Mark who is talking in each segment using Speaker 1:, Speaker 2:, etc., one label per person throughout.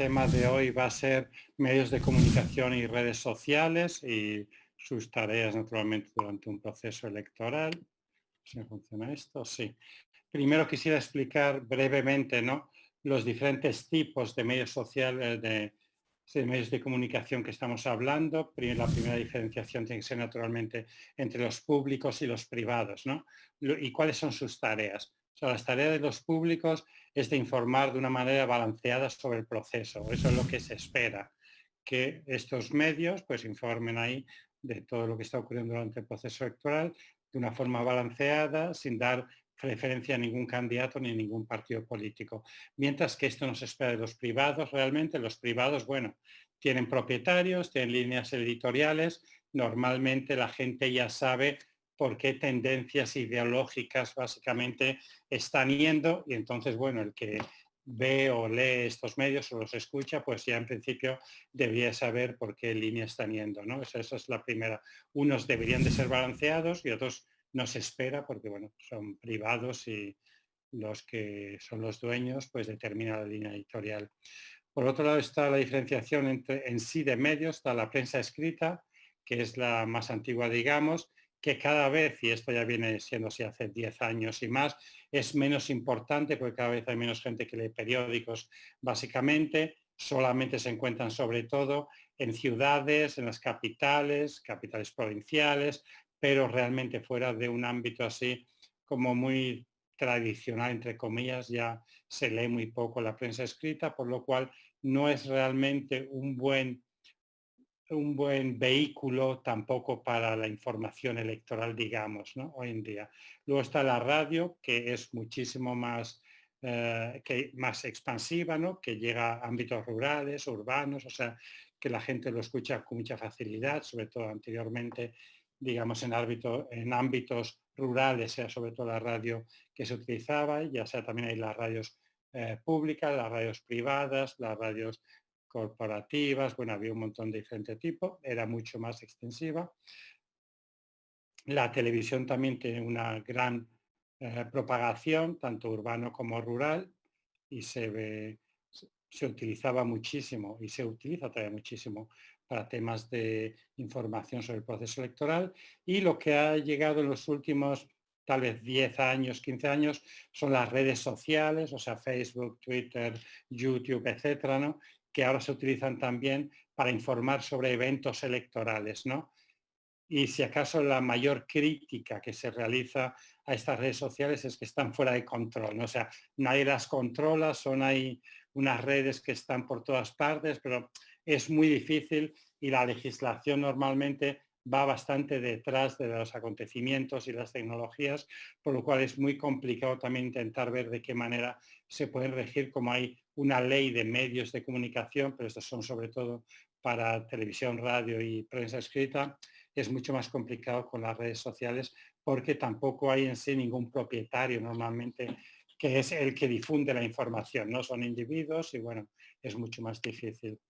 Speaker 1: tema de hoy va a ser medios de comunicación y redes sociales y sus tareas naturalmente durante un proceso electoral. ¿Si funciona esto? Sí. Primero quisiera explicar brevemente, ¿no?, los diferentes tipos de medios sociales, de medios de comunicación que estamos hablando. La primera diferenciación tiene que ser naturalmente entre los públicos y los privados, ¿no? ¿Y cuáles son sus tareas? O sea, las tareas de los públicos es de informar de una manera balanceada sobre el proceso. Eso es lo que se espera, que estos medios pues informen ahí de todo lo que está ocurriendo durante el proceso electoral de una forma balanceada, sin dar preferencia a ningún candidato ni a ningún partido político. Mientras que esto no se espera de los privados, realmente los privados, bueno, tienen propietarios, tienen líneas editoriales, normalmente la gente ya sabe por qué tendencias ideológicas básicamente están yendo y entonces, bueno, el que ve o lee estos medios o los escucha, pues ya en principio debería saber por qué línea están yendo, ¿no? Esa es la primera. Unos deberían de ser balanceados y otros no se espera porque, bueno, son privados y los que son los dueños pues determinan la línea editorial. Por otro lado está la diferenciación en sí de medios, está la prensa escrita, que es la más antigua, digamos, que cada vez, y esto ya viene siendo así hace 10 años y más, es menos importante porque cada vez hay menos gente que lee periódicos, básicamente, solamente se encuentran sobre todo en ciudades, en las capitales, capitales provinciales, pero realmente fuera de un ámbito así como muy tradicional, entre comillas, ya se lee muy poco la prensa escrita, por lo cual no es realmente un buen vehículo tampoco para la información electoral, digamos, ¿no? Hoy en día. Luego está la radio, que es muchísimo más, más expansiva, ¿no? Que llega a ámbitos rurales, urbanos, o sea, que la gente lo escucha con mucha facilidad, sobre todo anteriormente, digamos, en ámbitos rurales, era sobre todo la radio que se utilizaba, ya sea también hay las radios públicas, las radios privadas, las radios corporativas, bueno, había un montón de diferentes tipos, era mucho más extensiva. La televisión también tiene una gran propagación, tanto urbano como rural, y se utilizaba muchísimo y se utiliza todavía muchísimo para temas de información sobre el proceso electoral. Y lo que ha llegado en los últimos tal vez 10 años, 15 años, son las redes sociales, o sea, Facebook, Twitter, YouTube, etcétera, ¿no?, que ahora se utilizan también para informar sobre eventos electorales, ¿no? Y si acaso la mayor crítica que se realiza a estas redes sociales es que están fuera de control, ¿no? O sea, nadie las controla, hay unas redes que están por todas partes, pero es muy difícil y la legislación normalmente va bastante detrás de los acontecimientos y las tecnologías, por lo cual es muy complicado también intentar ver de qué manera se pueden regir, como hay una ley de medios de comunicación, pero estos son sobre todo para televisión, radio y prensa escrita. Es mucho más complicado con las redes sociales porque tampoco hay en sí ningún propietario normalmente que es el que difunde la información, no son individuos y bueno, es mucho más difícil.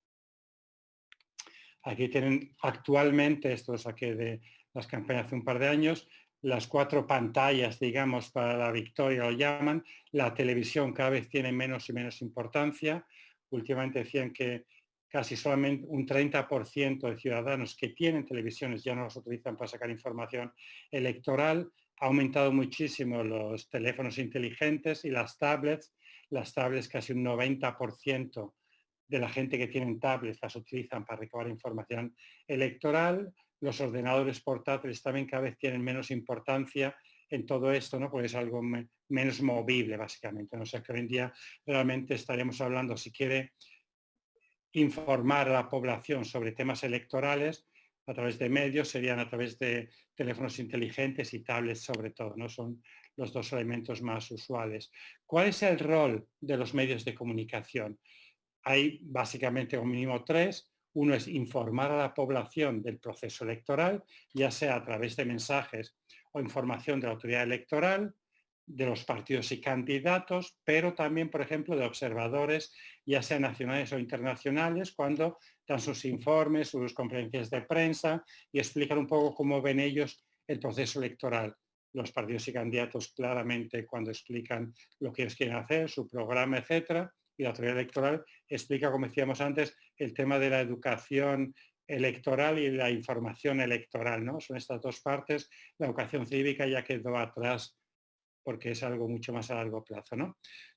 Speaker 1: Aquí tienen actualmente, esto lo saqué de las campañas hace un par de años, las 4 pantallas, digamos, para la victoria lo llaman. La televisión cada vez tiene menos y menos importancia. Últimamente decían que casi solamente un 30% de ciudadanos que tienen televisiones ya no las utilizan para sacar información electoral. Ha aumentado muchísimo los teléfonos inteligentes y las tablets. Las tablets casi un 90% de la gente que tienen tablets las utilizan para recabar información electoral. Los ordenadores portátiles también cada vez tienen menos importancia en todo esto, ¿no? Porque es algo menos movible, básicamente. ¿No? O sea, que hoy en día realmente estaríamos hablando, si quiere informar a la población sobre temas electorales a través de medios, serían a través de teléfonos inteligentes y tablets sobre todo, ¿no? Son los dos elementos más usuales. ¿Cuál es el rol de los medios de comunicación? Hay básicamente un mínimo 3. Uno es informar a la población del proceso electoral, ya sea a través de mensajes o información de la autoridad electoral, de los partidos y candidatos, pero también, por ejemplo, de observadores, ya sean nacionales o internacionales, cuando dan sus informes, sus conferencias de prensa y explican un poco cómo ven ellos el proceso electoral. Los partidos y candidatos claramente cuando explican lo que ellos quieren hacer, su programa, etcétera, y la autoridad electoral explica, como decíamos antes, el tema de la educación electoral y la información electoral, ¿no? Son estas dos partes. La educación cívica ya quedó atrás porque es algo mucho más a largo plazo, ¿no?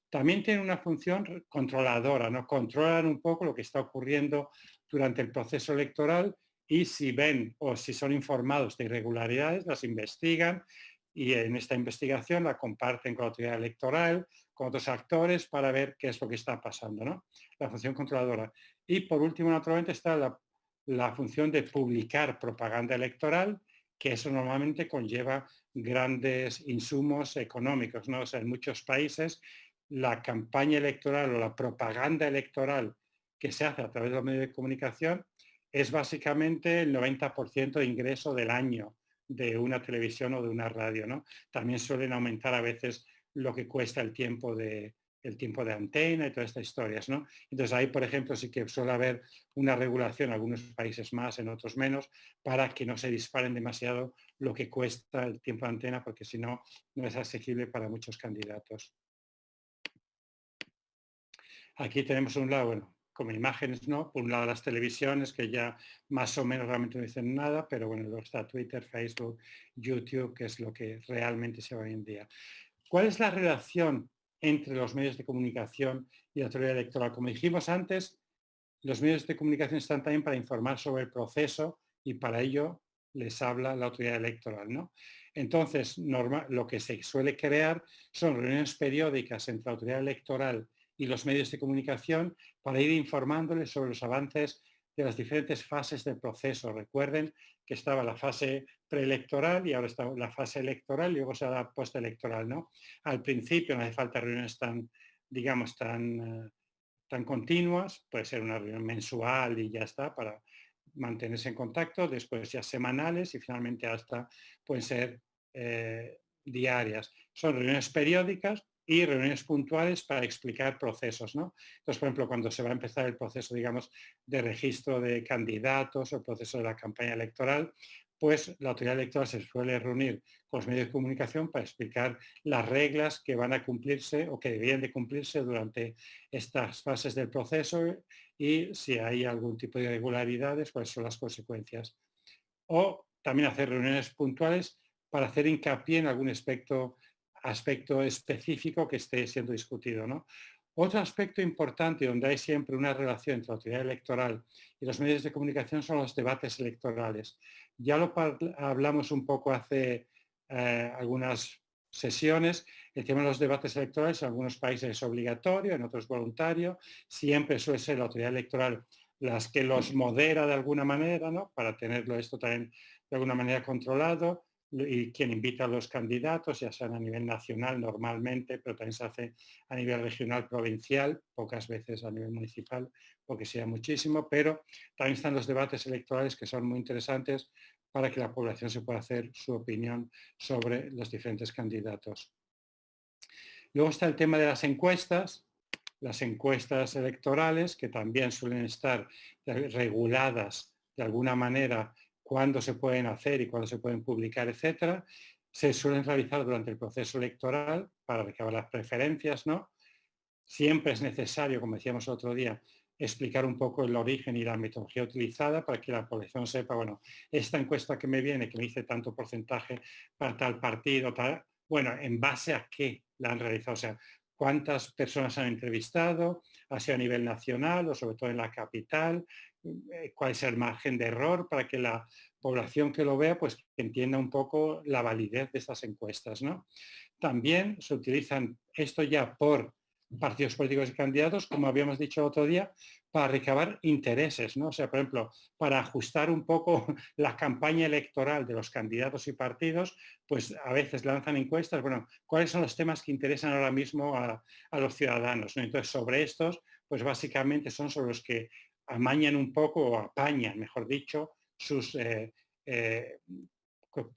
Speaker 1: También tiene una función controladora, ¿no? Controlan un poco lo que está ocurriendo durante el proceso electoral y si ven o si son informados de irregularidades, las investigan y en esta investigación la comparten con la autoridad electoral, con otros actores para ver qué es lo que está pasando, ¿no? La función controladora. Y por último, naturalmente, está la función de publicar propaganda electoral, que eso normalmente conlleva grandes insumos económicos, ¿no? O sea, en muchos países la campaña electoral o la propaganda electoral que se hace a través de los medios de comunicación es básicamente el 90% de ingreso del año de una televisión o de una radio, ¿no? También suelen aumentar a veces lo que cuesta el tiempo de antena y todas estas historias, ¿no? Entonces ahí, por ejemplo, sí que suele haber una regulación, en algunos países más, en otros menos, para que no se disparen demasiado lo que cuesta el tiempo de antena, porque si no, no es asequible para muchos candidatos. Aquí tenemos un lado, bueno, como imágenes, ¿no? Por un lado las televisiones, que ya más o menos realmente no dicen nada, pero bueno, luego está Twitter, Facebook, YouTube, que es lo que realmente se ve hoy en día. ¿Cuál es la relación entre los medios de comunicación y la autoridad electoral? Como dijimos antes, los medios de comunicación están también para informar sobre el proceso y para ello les habla la autoridad electoral, ¿no? Entonces, lo que se suele crear son reuniones periódicas entre la autoridad electoral y los medios de comunicación para ir informándoles sobre los avances de las diferentes fases del proceso. Recuerden que estaba la fase preelectoral y ahora está la fase electoral y luego se la postelectoral, ¿no? Al principio no hace falta reuniones tan, digamos, tan continuas, puede ser una reunión mensual y ya está, para mantenerse en contacto, después ya semanales y finalmente hasta pueden ser diarias. Son reuniones periódicas y reuniones puntuales para explicar procesos, ¿no? Entonces, por ejemplo, cuando se va a empezar el proceso, digamos, de registro de candidatos o el proceso de la campaña electoral, pues la autoridad electoral se suele reunir con los medios de comunicación para explicar las reglas que van a cumplirse o que deberían de cumplirse durante estas fases del proceso y si hay algún tipo de irregularidades, cuáles son las consecuencias. O también hacer reuniones puntuales para hacer hincapié en algún aspecto específico que esté siendo discutido, ¿no? Otro aspecto importante donde hay siempre una relación entre la autoridad electoral y los medios de comunicación son los debates electorales. Ya lo hablamos un poco hace algunas sesiones. El tema de los debates electorales en algunos países es obligatorio, en otros voluntario. Siempre suele ser la autoridad electoral las que los modera de alguna manera, ¿no? Para tenerlo esto también de alguna manera controlado y quien invita a los candidatos, ya sean a nivel nacional normalmente, pero también se hace a nivel regional, provincial, pocas veces a nivel municipal, porque sea muchísimo, pero también están los debates electorales que son muy interesantes para que la población se pueda hacer su opinión sobre los diferentes candidatos. Luego está el tema de las encuestas electorales, que también suelen estar reguladas de alguna manera cuándo se pueden hacer y cuándo se pueden publicar, etcétera. Se suelen realizar durante el proceso electoral para recabar las preferencias, ¿no? Siempre es necesario, como decíamos otro día, explicar un poco el origen y la metodología utilizada para que la población sepa, bueno, esta encuesta que me viene, que me dice tanto porcentaje para tal partido, tal, bueno, ¿en base a qué la han realizado? O sea, ¿cuántas personas han entrevistado? ¿Ha sido a nivel nacional o sobre todo en la capital? ¿Cuál es el margen de error para que la población que lo vea pues entienda un poco la validez de estas encuestas, ¿no? También se utilizan esto ya por partidos políticos y candidatos, como habíamos dicho otro día, para recabar intereses, ¿no? O sea, por ejemplo, para ajustar un poco la campaña electoral de los candidatos y partidos, pues a veces lanzan encuestas, bueno, ¿cuáles son los temas que interesan ahora mismo a los ciudadanos? ¿No? Entonces, sobre estos, pues básicamente son sobre los que amañan un poco, o apañan, mejor dicho, eh,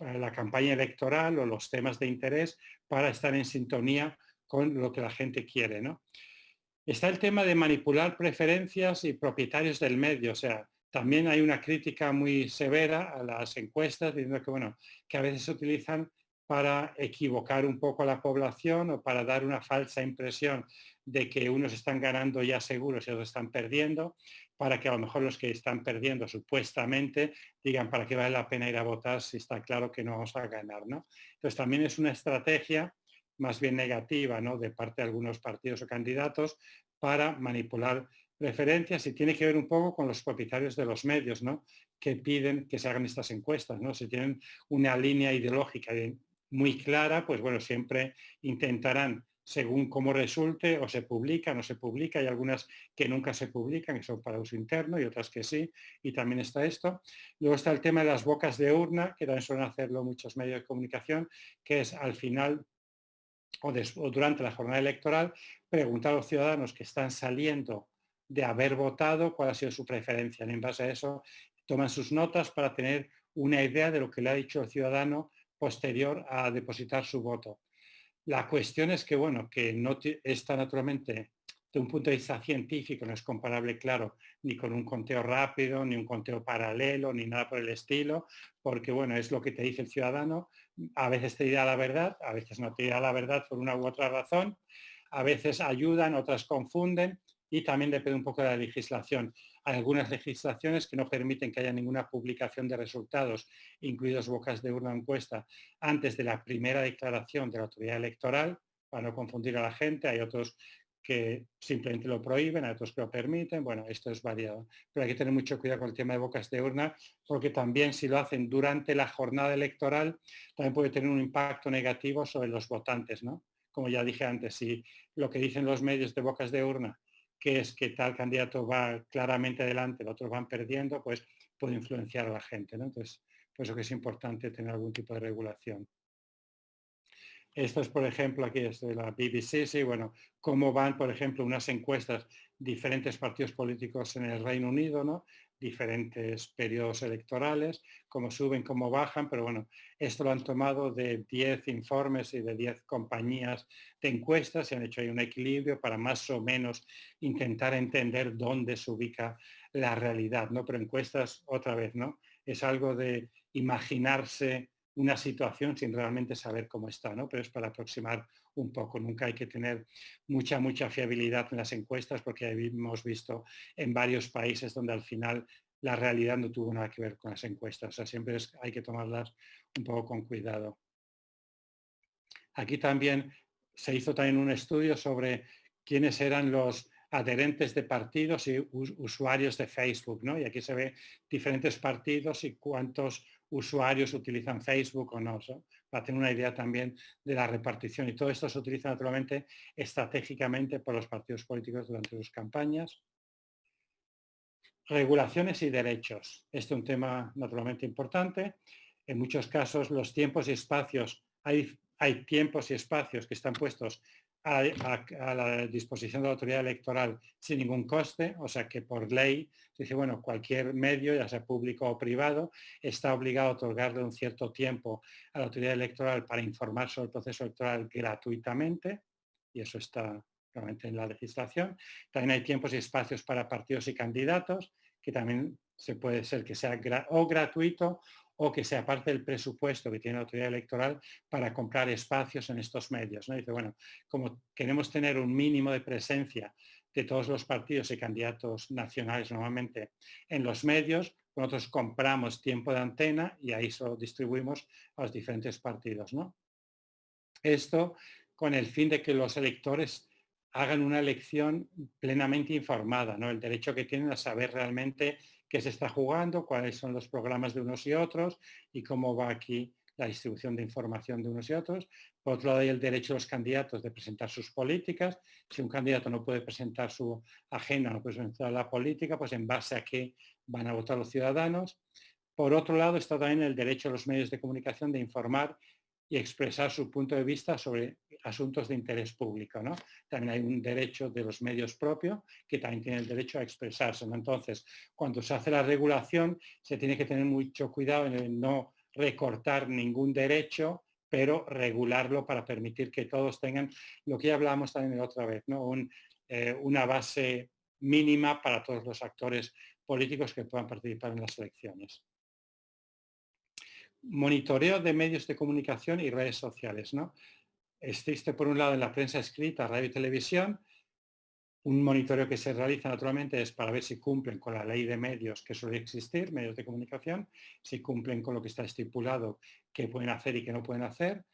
Speaker 1: la campaña electoral o los temas de interés para estar en sintonía con lo que la gente quiere, ¿no? Está el tema de manipular preferencias y propietarios del medio, o sea, también hay una crítica muy severa a las encuestas diciendo que, bueno, que a veces se utilizan para equivocar un poco a la población o para dar una falsa impresión de que unos están ganando ya seguros y otros están perdiendo, para que a lo mejor los que están perdiendo supuestamente digan para qué vale la pena ir a votar si está claro que no vamos a ganar, ¿no? Entonces también es una estrategia más bien negativa, ¿no?, de parte de algunos partidos o candidatos para manipular preferencias, y tiene que ver un poco con los propietarios de los medios, ¿no?, que piden que se hagan estas encuestas, ¿no? Si tienen una línea ideológica muy clara, pues bueno, siempre intentarán, según cómo resulte, o se publica, no se publica. Hay algunas que nunca se publican, que son para uso interno, y otras que sí, y también está esto. Luego está el tema de las bocas de urna, que también suelen hacerlo muchos medios de comunicación, que es al final o durante la jornada electoral preguntar a los ciudadanos que están saliendo de haber votado cuál ha sido su preferencia. En base a eso toman sus notas para tener una idea de lo que le ha dicho el ciudadano posterior a depositar su voto. La cuestión es que, bueno, que no está naturalmente, de un punto de vista científico, no es comparable, claro, ni con un conteo rápido, ni un conteo paralelo, ni nada por el estilo, porque, bueno, es lo que te dice el ciudadano. A veces te dirá la verdad, a veces no te dirá la verdad por una u otra razón, a veces ayudan, otras confunden, y también depende un poco de la legislación. Hay algunas legislaciones que no permiten que haya ninguna publicación de resultados, incluidos bocas de urna o encuesta, antes de la primera declaración de la autoridad electoral, para no confundir a la gente. Hay otros que simplemente lo prohíben, hay otros que lo permiten. Bueno, esto es variado. Pero hay que tener mucho cuidado con el tema de bocas de urna, porque también si lo hacen durante la jornada electoral, también puede tener un impacto negativo sobre los votantes, ¿no? Como ya dije antes, si lo que dicen los medios de bocas de urna, que es que tal candidato va claramente adelante, los otros van perdiendo, pues puede influenciar a la gente, ¿no? Entonces, por eso que es importante tener algún tipo de regulación. Esto es, por ejemplo, aquí es de la BBC, sí, bueno, cómo van, por ejemplo, unas encuestas, diferentes partidos políticos en el Reino Unido, ¿no? Diferentes periodos electorales, cómo suben, cómo bajan, pero bueno, esto lo han tomado de 10 informes y de 10 compañías de encuestas, y han hecho ahí un equilibrio para más o menos intentar entender dónde se ubica la realidad, ¿no? Pero encuestas, otra vez, ¿no? Es algo de imaginarse una situación sin realmente saber cómo está, ¿no? Pero es para aproximar un poco. Nunca hay que tener mucha fiabilidad en las encuestas, porque hemos visto en varios países donde al final la realidad no tuvo nada que ver con las encuestas. O sea, siempre hay que tomarlas un poco con cuidado. Aquí también se hizo también un estudio sobre quiénes eran los adherentes de partidos y usuarios de Facebook, ¿no? Y aquí se ve diferentes partidos y cuántos usuarios utilizan Facebook o no, ¿no? Para tener una idea también de la repartición. Y todo esto se utiliza naturalmente estratégicamente por los partidos políticos durante sus campañas. Regulaciones y derechos. Este es un tema naturalmente importante. En muchos casos los tiempos y espacios, hay tiempos y espacios que están puestos a la disposición de la autoridad electoral sin ningún coste, o sea que por ley se dice, bueno, cualquier medio, ya sea público o privado, está obligado a otorgarle un cierto tiempo a la autoridad electoral para informar sobre el proceso electoral gratuitamente, y eso está realmente en la legislación. También hay tiempos y espacios para partidos y candidatos, que también se puede ser que sea o gratuito o que sea parte del presupuesto que tiene la autoridad electoral para comprar espacios en estos medios, ¿no? Dice, bueno, como queremos tener un mínimo de presencia de todos los partidos y candidatos nacionales normalmente en los medios, nosotros compramos tiempo de antena y ahí se lo distribuimos a los diferentes partidos, ¿no? Esto con el fin de que los electores hagan una elección plenamente informada, ¿no? El derecho que tienen a saber realmente qué se está jugando, cuáles son los programas de unos y otros y cómo va aquí la distribución de información de unos y otros. Por otro lado, hay el derecho de los candidatos de presentar sus políticas. Si un candidato no puede presentar su agenda, no puede presentar la política, pues en base a qué van a votar los ciudadanos. Por otro lado, está también el derecho de los medios de comunicación de informar y expresar su punto de vista sobre asuntos de interés público, ¿no? También hay un derecho de los medios propios que también tienen el derecho a expresarse, ¿no? Entonces, cuando se hace la regulación, se tiene que tener mucho cuidado en no recortar ningún derecho, pero regularlo para permitir que todos tengan lo que ya hablábamos también la otra vez, ¿no? Una base mínima para todos los actores políticos que puedan participar en las elecciones. monitoreo de medios de comunicación y redes sociales, ¿no? Existe por un lado en la prensa escrita, radio y televisión. Un monitoreo que se realiza naturalmente es para ver si cumplen con la ley de medios que suele existir, medios de comunicación, si cumplen con lo que está estipulado, qué pueden hacer y qué no pueden hacer.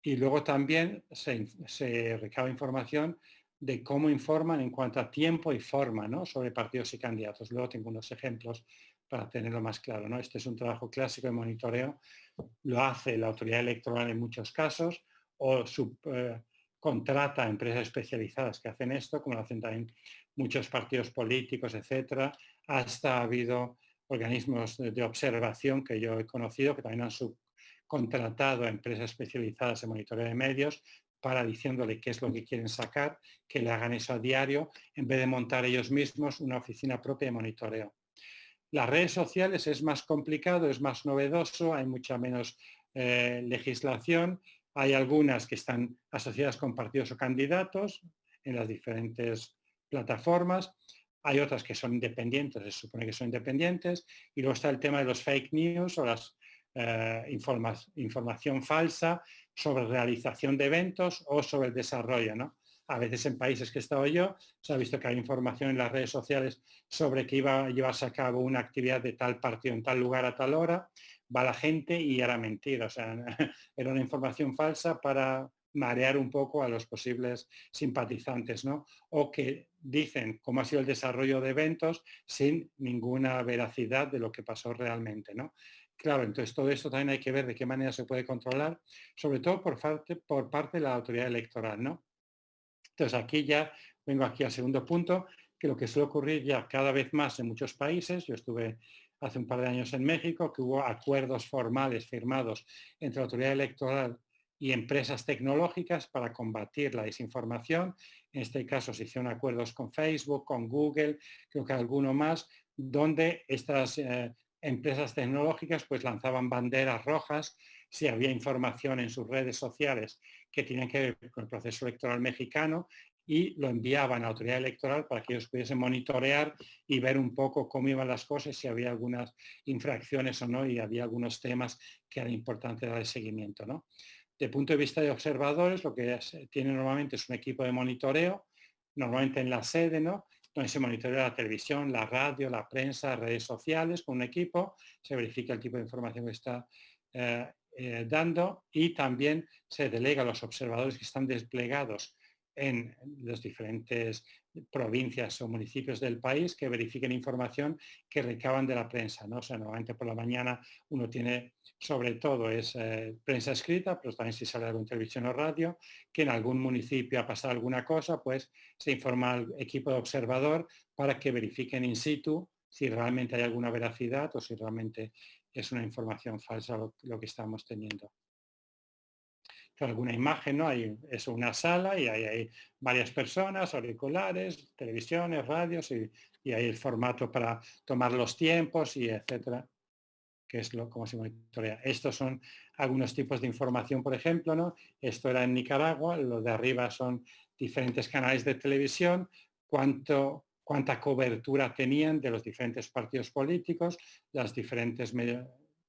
Speaker 1: Y luego también se recaba información de cómo informan en cuanto a tiempo y forma, ¿no?, sobre partidos y candidatos. Luego tengo unos ejemplos para tenerlo más claro, ¿no? Este es un trabajo clásico de monitoreo, lo hace la autoridad electoral en muchos casos o contrata a empresas especializadas que hacen esto, como lo hacen también muchos partidos políticos, etcétera. Hasta ha habido organismos de observación que yo he conocido que también han subcontratado a empresas especializadas en monitoreo de medios para diciéndole qué es lo que quieren sacar, que le hagan eso a diario, en vez de montar ellos mismos una oficina propia de monitoreo. Las redes sociales es más complicado, es más novedoso, hay mucha menos legislación, hay algunas que están asociadas con partidos o candidatos en las diferentes plataformas, hay otras que son independientes, se supone que son independientes, y luego está el tema de los fake news o las información falsa sobre realización de eventos o sobre el desarrollo, ¿no? A veces en países que he estado yo se ha visto que hay información en las redes sociales sobre que iba a llevarse a cabo una actividad de tal partido en tal lugar a tal hora, va la gente y era mentira, o sea, era una información falsa para marear un poco a los posibles simpatizantes, ¿no? O que dicen cómo ha sido el desarrollo de eventos sin ninguna veracidad de lo que pasó realmente, ¿no? Claro, entonces todo esto también hay que ver de qué manera se puede controlar, sobre todo por parte de la autoridad electoral, ¿no? Entonces aquí ya vengo aquí al segundo punto, que lo que suele ocurrir ya cada vez más en muchos países, yo estuve hace un par de años en México, que hubo acuerdos formales firmados entre la autoridad electoral y empresas tecnológicas para combatir la desinformación. En este caso se hicieron acuerdos con Facebook, con Google, creo que alguno más, donde estas empresas tecnológicas pues lanzaban banderas rojas si había información en sus redes sociales que tienen que ver con el proceso electoral mexicano y lo enviaban a la autoridad electoral para que ellos pudiesen monitorear y ver un poco cómo iban las cosas, si había algunas infracciones o no, y había algunos temas que era importante darle seguimiento, ¿no? De punto de vista de observadores, lo que tiene normalmente es un equipo de monitoreo, normalmente en la sede, ¿no?, donde se monitorea la televisión, la radio, la prensa, redes sociales con un equipo, se verifica el tipo de información que está dando y también se delega a los observadores que están desplegados en las diferentes provincias o municipios del país que verifiquen información que recaban de la prensa, ¿no? O sea, normalmente por la mañana uno tiene, sobre todo es prensa escrita, pero también si sale algo en televisión o radio, que en algún municipio ha pasado alguna cosa, pues se informa al equipo de observador para que verifiquen in situ si realmente hay alguna veracidad o si realmente es una información falsa lo que estamos teniendo. Alguna imagen, ¿no? Es una sala y hay varias personas, auriculares, televisiones, radios y hay el formato para tomar los tiempos y etcétera, que es como se monitorea. Estos son algunos tipos de información, por ejemplo, ¿no? Esto era en Nicaragua, lo de arriba son diferentes canales de televisión, cuánta cobertura tenían de los diferentes partidos políticos, las diferentes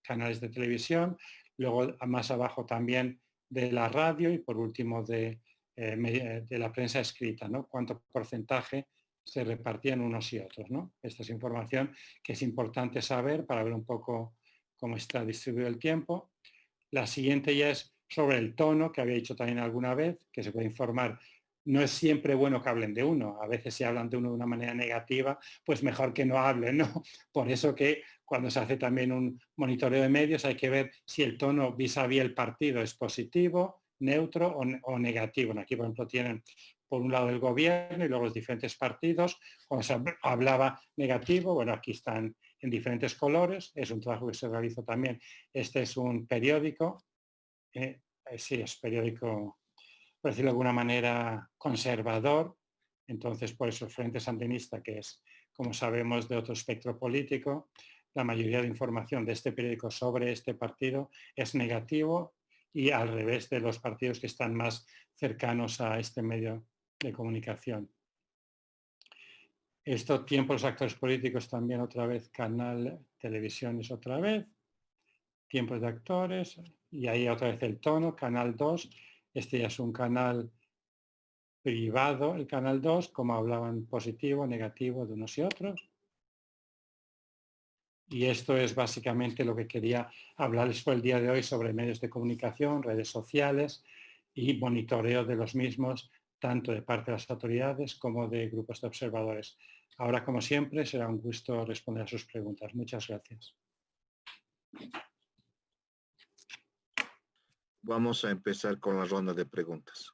Speaker 1: canales de televisión, luego más abajo también de la radio y por último de la prensa escrita, ¿no? Cuánto porcentaje se repartían unos y otros, ¿no? Esta es información que es importante saber para ver un poco cómo está distribuido el tiempo. La siguiente ya es sobre el tono, que había dicho también alguna vez, que se puede informar. No es siempre bueno que hablen de uno. A veces si hablan de uno de una manera negativa, pues mejor que no hablen, ¿no? Por eso que cuando se hace también un monitoreo de medios hay que ver si el tono vis a vis el partido es positivo, neutro o negativo. Aquí, por ejemplo, tienen por un lado el gobierno y luego los diferentes partidos. Cuando se hablaba negativo, bueno, aquí están en diferentes colores. Es un trabajo que se realizó también. Este es un periódico. Sí, es periódico, por decirlo de alguna manera, conservador. Entonces, por eso el Frente Sandinista, que es, como sabemos, de otro espectro político, la mayoría de información de este periódico sobre este partido es negativo y al revés de los partidos que están más cercanos a este medio de comunicación. Esto, tiempo los actores políticos también otra vez, canal, televisiones otra vez. tiempos de actores, y ahí otra vez el tono, canal 2. Este ya es un canal privado, el canal 2, como hablaban positivo, negativo de unos y otros. Y esto es básicamente lo que quería hablarles por el día de hoy sobre medios de comunicación, redes sociales y monitoreo de los mismos, tanto de parte de las autoridades como de grupos de observadores. Ahora, como siempre, será un gusto responder a sus preguntas. Muchas gracias.
Speaker 2: Vamos a empezar con la ronda de preguntas.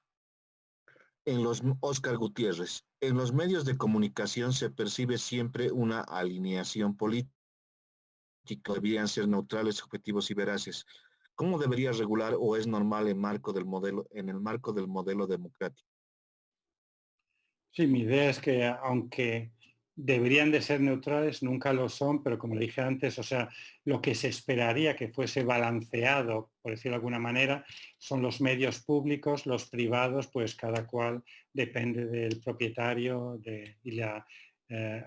Speaker 2: Oscar Gutiérrez, en los medios de comunicación se percibe siempre una alineación política, deberían ser neutrales, objetivos y veraces. ¿Cómo debería regular o es normal en el marco del modelo democrático?
Speaker 1: Sí, mi idea es que aunque deberían de ser neutrales, nunca lo son, pero como le dije antes, o sea, lo que se esperaría que fuese balanceado, por decirlo de alguna manera, son los medios públicos, los privados, pues cada cual depende del propietario y la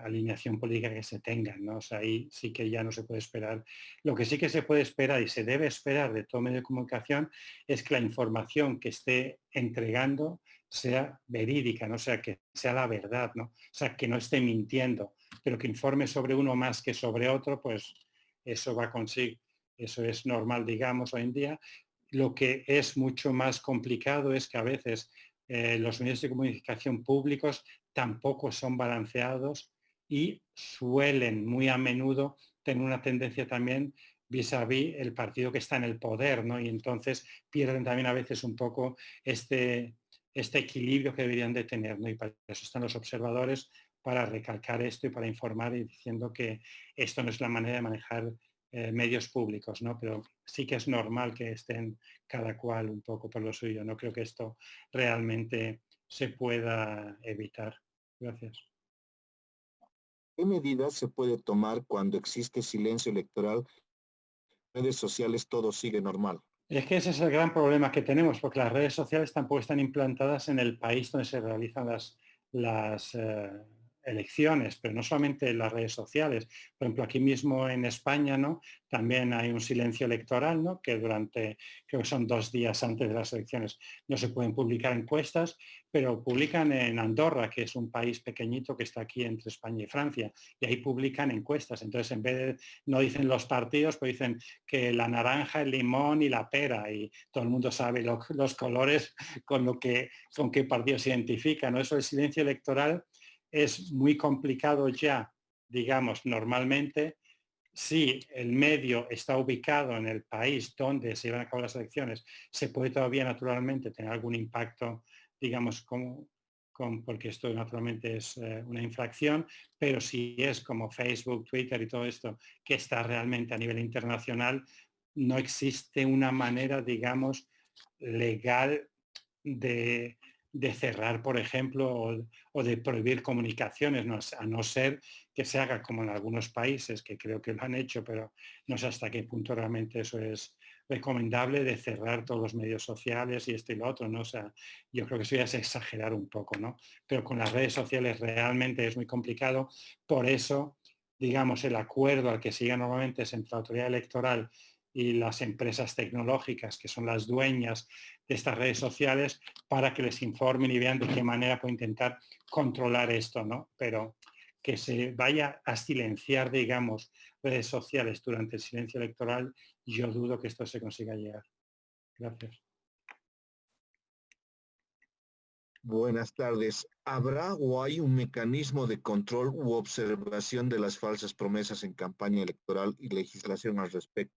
Speaker 1: alineación política que se tengan, ¿no? O sea, ahí sí que ya no se puede esperar. Lo que sí que se puede esperar y se debe esperar de todo medio de comunicación es que la información que esté entregando sea verídica, ¿no? O sea, que sea la verdad, ¿no? O sea, que no esté mintiendo, pero que informe sobre uno más que sobre otro, pues eso va consigo. Eso es normal, digamos, hoy en día. Lo que es mucho más complicado es que a veces los medios de comunicación públicos tampoco son balanceados y suelen muy a menudo tener una tendencia también vis a vis el partido que está en el poder, ¿no? Y entonces pierden también a veces un poco este equilibrio que deberían de tener, ¿no? Y para eso están los observadores, para recalcar esto y para informar y diciendo que esto no es la manera de manejar medios públicos, ¿no? Pero sí que es normal que estén cada cual un poco por lo suyo. No creo que esto realmente se pueda evitar. Gracias.
Speaker 2: ¿Qué medidas se puede tomar cuando existe silencio electoral? Redes sociales, todo sigue normal.
Speaker 1: Es que ese es el gran problema que tenemos, porque las redes sociales tampoco están implantadas en el país donde se realizan las elecciones, pero no solamente en las redes sociales. Por ejemplo, aquí mismo en España, ¿no? También hay un silencio electoral, ¿no? Que durante, creo que son 2 días antes de las elecciones, no se pueden publicar encuestas, pero publican en Andorra, que es un país pequeñito que está aquí entre España y Francia, y ahí publican encuestas. Entonces, en vez de, no dicen los partidos, pues dicen que la naranja, el limón y la pera, y todo el mundo sabe los colores con qué partido se identifica, ¿no? Eso del silencio electoral es muy complicado ya, digamos, normalmente. Si el medio está ubicado en el país donde se llevan a cabo las elecciones, se puede todavía naturalmente tener algún impacto, digamos, porque esto naturalmente es una infracción, pero si es como Facebook, Twitter y todo esto, que está realmente a nivel internacional, no existe una manera, digamos, legal de, de cerrar, por ejemplo, o de prohibir comunicaciones, ¿no? A no ser que se haga como en algunos países, que creo que lo han hecho, pero no sé hasta qué punto realmente eso es recomendable, de cerrar todos los medios sociales y esto y lo otro, ¿no? O sea, yo creo que eso ya es exagerar un poco, ¿no? Pero con las redes sociales realmente es muy complicado, por eso, digamos, el acuerdo al que se llega normalmente es entre la autoridad electoral y las empresas tecnológicas, que son las dueñas de estas redes sociales, para que les informen y vean de qué manera pueden intentar controlar esto, ¿no? Pero que se vaya a silenciar, digamos, redes sociales durante el silencio electoral, yo dudo que esto se consiga llegar. Gracias.
Speaker 2: Buenas tardes. ¿Habrá o hay un mecanismo de control u observación de las falsas promesas en campaña electoral y legislación al respecto?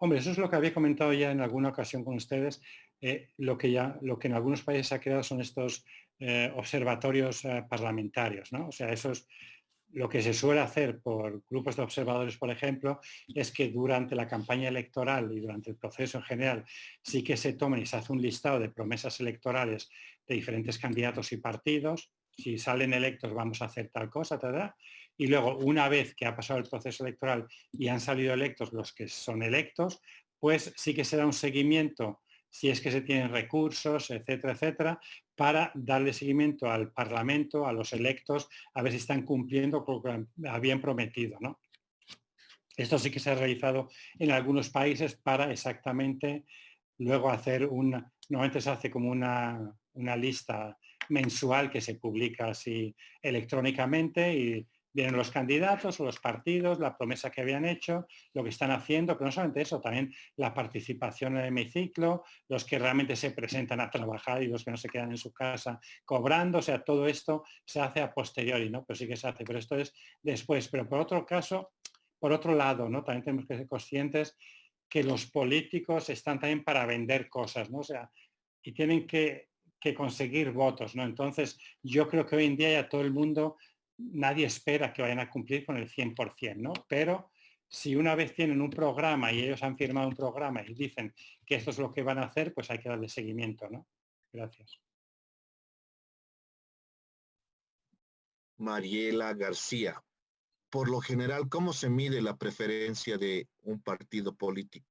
Speaker 1: Hombre, eso es lo que había comentado ya en alguna ocasión con ustedes. Lo que en algunos países se ha creado son estos observatorios parlamentarios, ¿no? O sea, eso es lo que se suele hacer por grupos de observadores, por ejemplo, es que durante la campaña electoral y durante el proceso en general sí que se tomen y se hace un listado de promesas electorales de diferentes candidatos y partidos. Si salen electos vamos a hacer tal cosa, tal. Y luego, una vez que ha pasado el proceso electoral y han salido electos los que son electos, pues sí que se da un seguimiento, si es que se tienen recursos, etcétera, etcétera, para darle seguimiento al Parlamento, a los electos, a ver si están cumpliendo con lo que habían prometido, ¿no? Esto sí que se ha realizado en algunos países para exactamente luego hacer normalmente se hace como una lista mensual que se publica así electrónicamente y vienen los candidatos o los partidos, la promesa que habían hecho, lo que están haciendo, pero no solamente eso, también la participación en el hemiciclo, los que realmente se presentan a trabajar y los que no se quedan en su casa cobrando, o sea, todo esto se hace a posteriori, ¿no? Pero sí que se hace, pero esto es después. Pero por otro lado, ¿no? También tenemos que ser conscientes que los políticos están también para vender cosas, ¿no? O sea, y tienen que conseguir votos, ¿no? Entonces, yo creo que hoy en día ya todo el mundo, nadie espera que vayan a cumplir con el 100%, ¿no? Pero si una vez tienen un programa y ellos han firmado un programa y dicen que esto es lo que van a hacer, pues hay que darle seguimiento, ¿no? Gracias.
Speaker 2: Mariela García. Por lo general, ¿cómo se mide la preferencia de un partido político?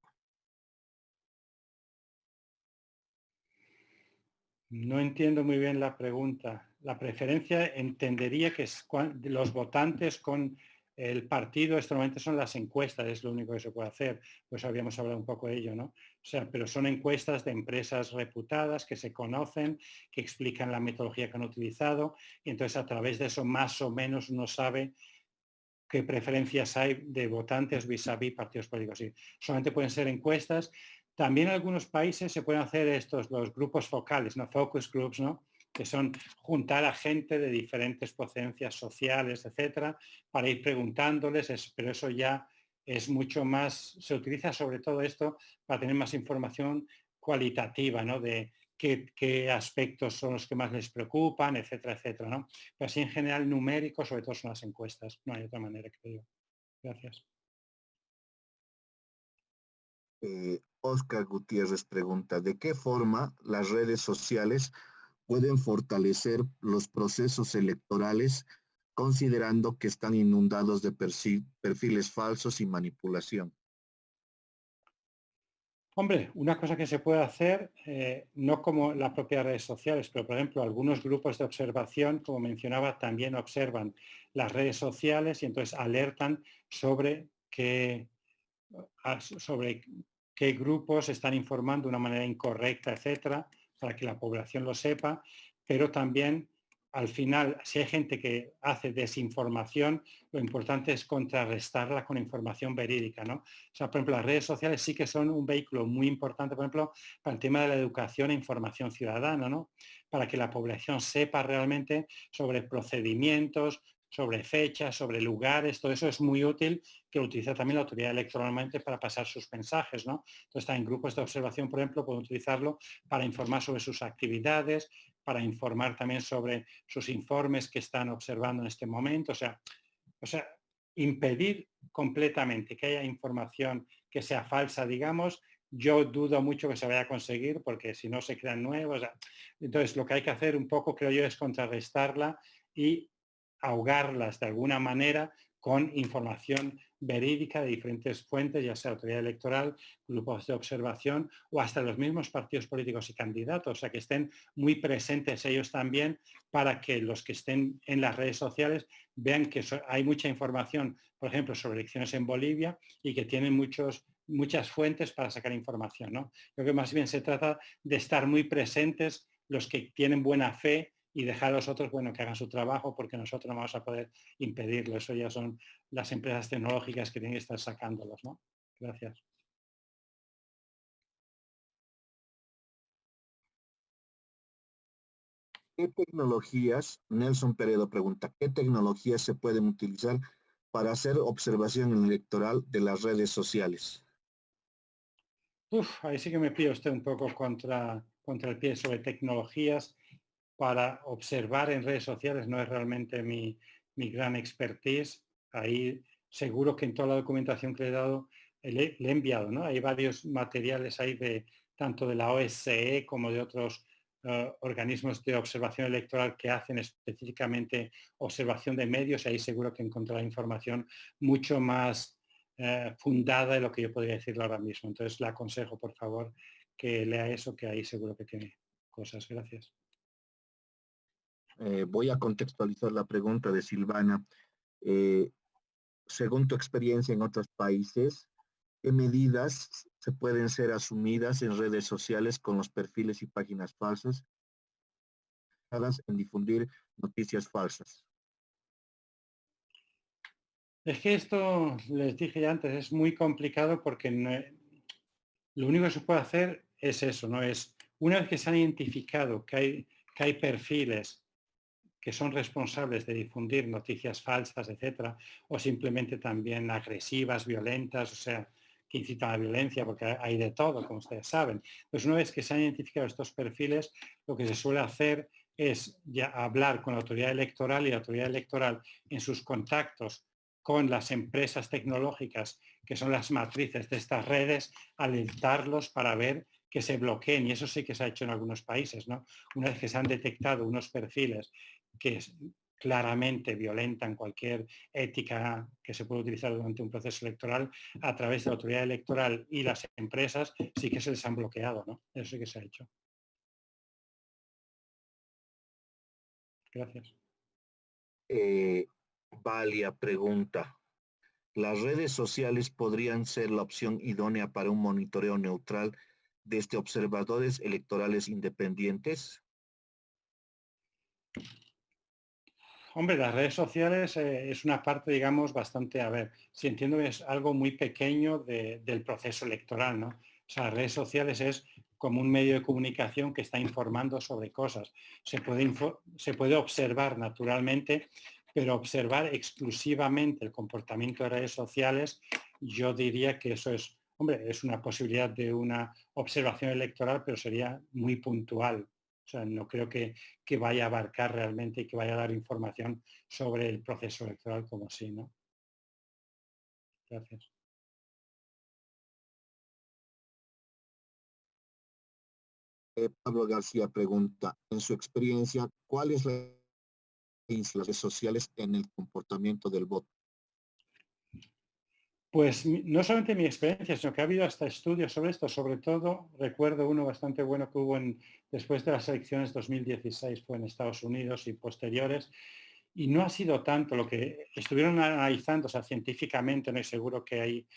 Speaker 1: No entiendo muy bien la pregunta. La preferencia entendería que es los votantes con el partido, esto normalmente son las encuestas, es lo único que se puede hacer, pues habíamos hablado un poco de ello, ¿no? O sea, pero son encuestas de empresas reputadas que se conocen, que explican la metodología que han utilizado y entonces a través de eso más o menos uno sabe qué preferencias hay de votantes vis-a-vis partidos políticos. Sí, solamente pueden ser encuestas. También en algunos países se pueden hacer los grupos focales, ¿no? Focus groups, ¿no? Que son juntar a gente de diferentes procedencias sociales, etcétera, para ir preguntándoles, pero eso ya es mucho más, se utiliza sobre todo esto para tener más información cualitativa, ¿no? De qué aspectos son los que más les preocupan, etcétera, etcétera, ¿no? Pero así en general numérico, sobre todo son las encuestas. No hay otra manera, creo yo. Gracias.
Speaker 2: Oscar Gutiérrez pregunta, ¿de qué forma las redes sociales pueden fortalecer los procesos electorales considerando que están inundados de perfiles falsos y manipulación?
Speaker 1: Hombre, una cosa que se puede hacer, no como las propias redes sociales, pero por ejemplo, algunos grupos de observación, como mencionaba, también observan las redes sociales y entonces alertan sobre qué grupos están informando de una manera incorrecta, etcétera, para que la población lo sepa, pero también al final, si hay gente que hace desinformación, lo importante es contrarrestarla con información verídica, ¿no? O sea, por ejemplo, las redes sociales sí que son un vehículo muy importante, por ejemplo, para el tema de la educación e información ciudadana, ¿no? Para que la población sepa realmente sobre procedimientos, sobre fechas, sobre lugares, todo eso es muy útil, que lo utiliza también la autoridad electoralmente para pasar sus mensajes, ¿no? Entonces, está en grupos de observación, por ejemplo, pueden utilizarlo para informar sobre sus actividades, para informar también sobre sus informes que están observando en este momento, o sea, impedir completamente que haya información que sea falsa, digamos, yo dudo mucho que se vaya a conseguir porque si no se crean nuevos. Entonces, lo que hay que hacer un poco, creo yo, es contrarrestarla y ahogarlas de alguna manera con información verídica de diferentes fuentes, ya sea autoridad electoral, grupos de observación o hasta los mismos partidos políticos y candidatos, o sea, que estén muy presentes ellos también para que los que estén en las redes sociales vean que hay mucha información, por ejemplo, sobre elecciones en Bolivia y que tienen muchas fuentes para sacar información, ¿no? Creo que más bien se trata de estar muy presentes los que tienen buena fe y dejar a los otros, bueno, que hagan su trabajo porque nosotros no vamos a poder impedirlo. Eso ya son las empresas tecnológicas que tienen que estar sacándolos, ¿no? Gracias.
Speaker 2: ¿Qué tecnologías, Nelson Peredo pregunta, qué tecnologías se pueden utilizar para hacer observación electoral de las redes sociales?
Speaker 1: Ahí sí que me pide usted un poco contra el pie sobre tecnologías para observar en redes sociales. No es realmente mi gran expertise. Ahí seguro que en toda la documentación que le he dado le he enviado, ¿no? Hay varios materiales ahí de tanto de la OSCE como de otros organismos de observación electoral que hacen específicamente observación de medios. Ahí seguro que encontrará información mucho más fundada de lo que yo podría decirle ahora mismo. Entonces le aconsejo, por favor, que lea eso, que ahí seguro que tiene cosas. Gracias.
Speaker 2: Voy a contextualizar la pregunta de Silvana. Eh, según tu experiencia en otros países, ¿qué medidas se pueden ser asumidas en redes sociales con los perfiles y páginas falsas en difundir noticias falsas?
Speaker 1: Es que esto, les dije ya antes, es muy complicado porque lo único que se puede hacer es eso, ¿no? Es una vez que se han identificado que hay perfiles que son responsables de difundir noticias falsas, etcétera, o simplemente también agresivas, violentas, o sea, que incitan a la violencia, porque hay de todo, como ustedes saben. Pues una vez que se han identificado estos perfiles, lo que se suele hacer es ya hablar con la autoridad electoral y la autoridad electoral en sus contactos con las empresas tecnológicas que son las matrices de estas redes, alertarlos para ver que se bloqueen. Y eso sí que se ha hecho en algunos países, ¿no? Una vez que se han detectado unos perfiles que claramente violentan cualquier ética que se puede utilizar durante un proceso electoral, a través de la autoridad electoral y las empresas sí que se les han bloqueado, ¿no? Eso sí que se ha hecho. Gracias.
Speaker 2: Valia pregunta. ¿Las redes sociales podrían ser la opción idónea para un monitoreo neutral desde observadores electorales independientes?
Speaker 1: Hombre, las redes sociales es una parte, digamos, bastante, a ver, si entiendo que es algo muy pequeño del proceso electoral, ¿no? O sea, las redes sociales es como un medio de comunicación que está informando sobre cosas. Se puede observar naturalmente, pero observar exclusivamente el comportamiento de redes sociales, yo diría que eso es, hombre, es una posibilidad de una observación electoral, pero sería muy puntual. O sea, no creo que vaya a abarcar realmente y que vaya a dar información sobre el proceso electoral como sí, ¿no? Gracias.
Speaker 2: Pablo García pregunta, en su experiencia, ¿cuál es la influencia de las redes sociales en el comportamiento del voto?
Speaker 1: Pues no solamente mi experiencia, sino que ha habido hasta estudios sobre esto. Sobre todo, recuerdo uno bastante bueno que hubo después de las elecciones 2016, fue en Estados Unidos y posteriores, y no ha sido tanto lo que estuvieron analizando, o sea, científicamente, no es seguro que hay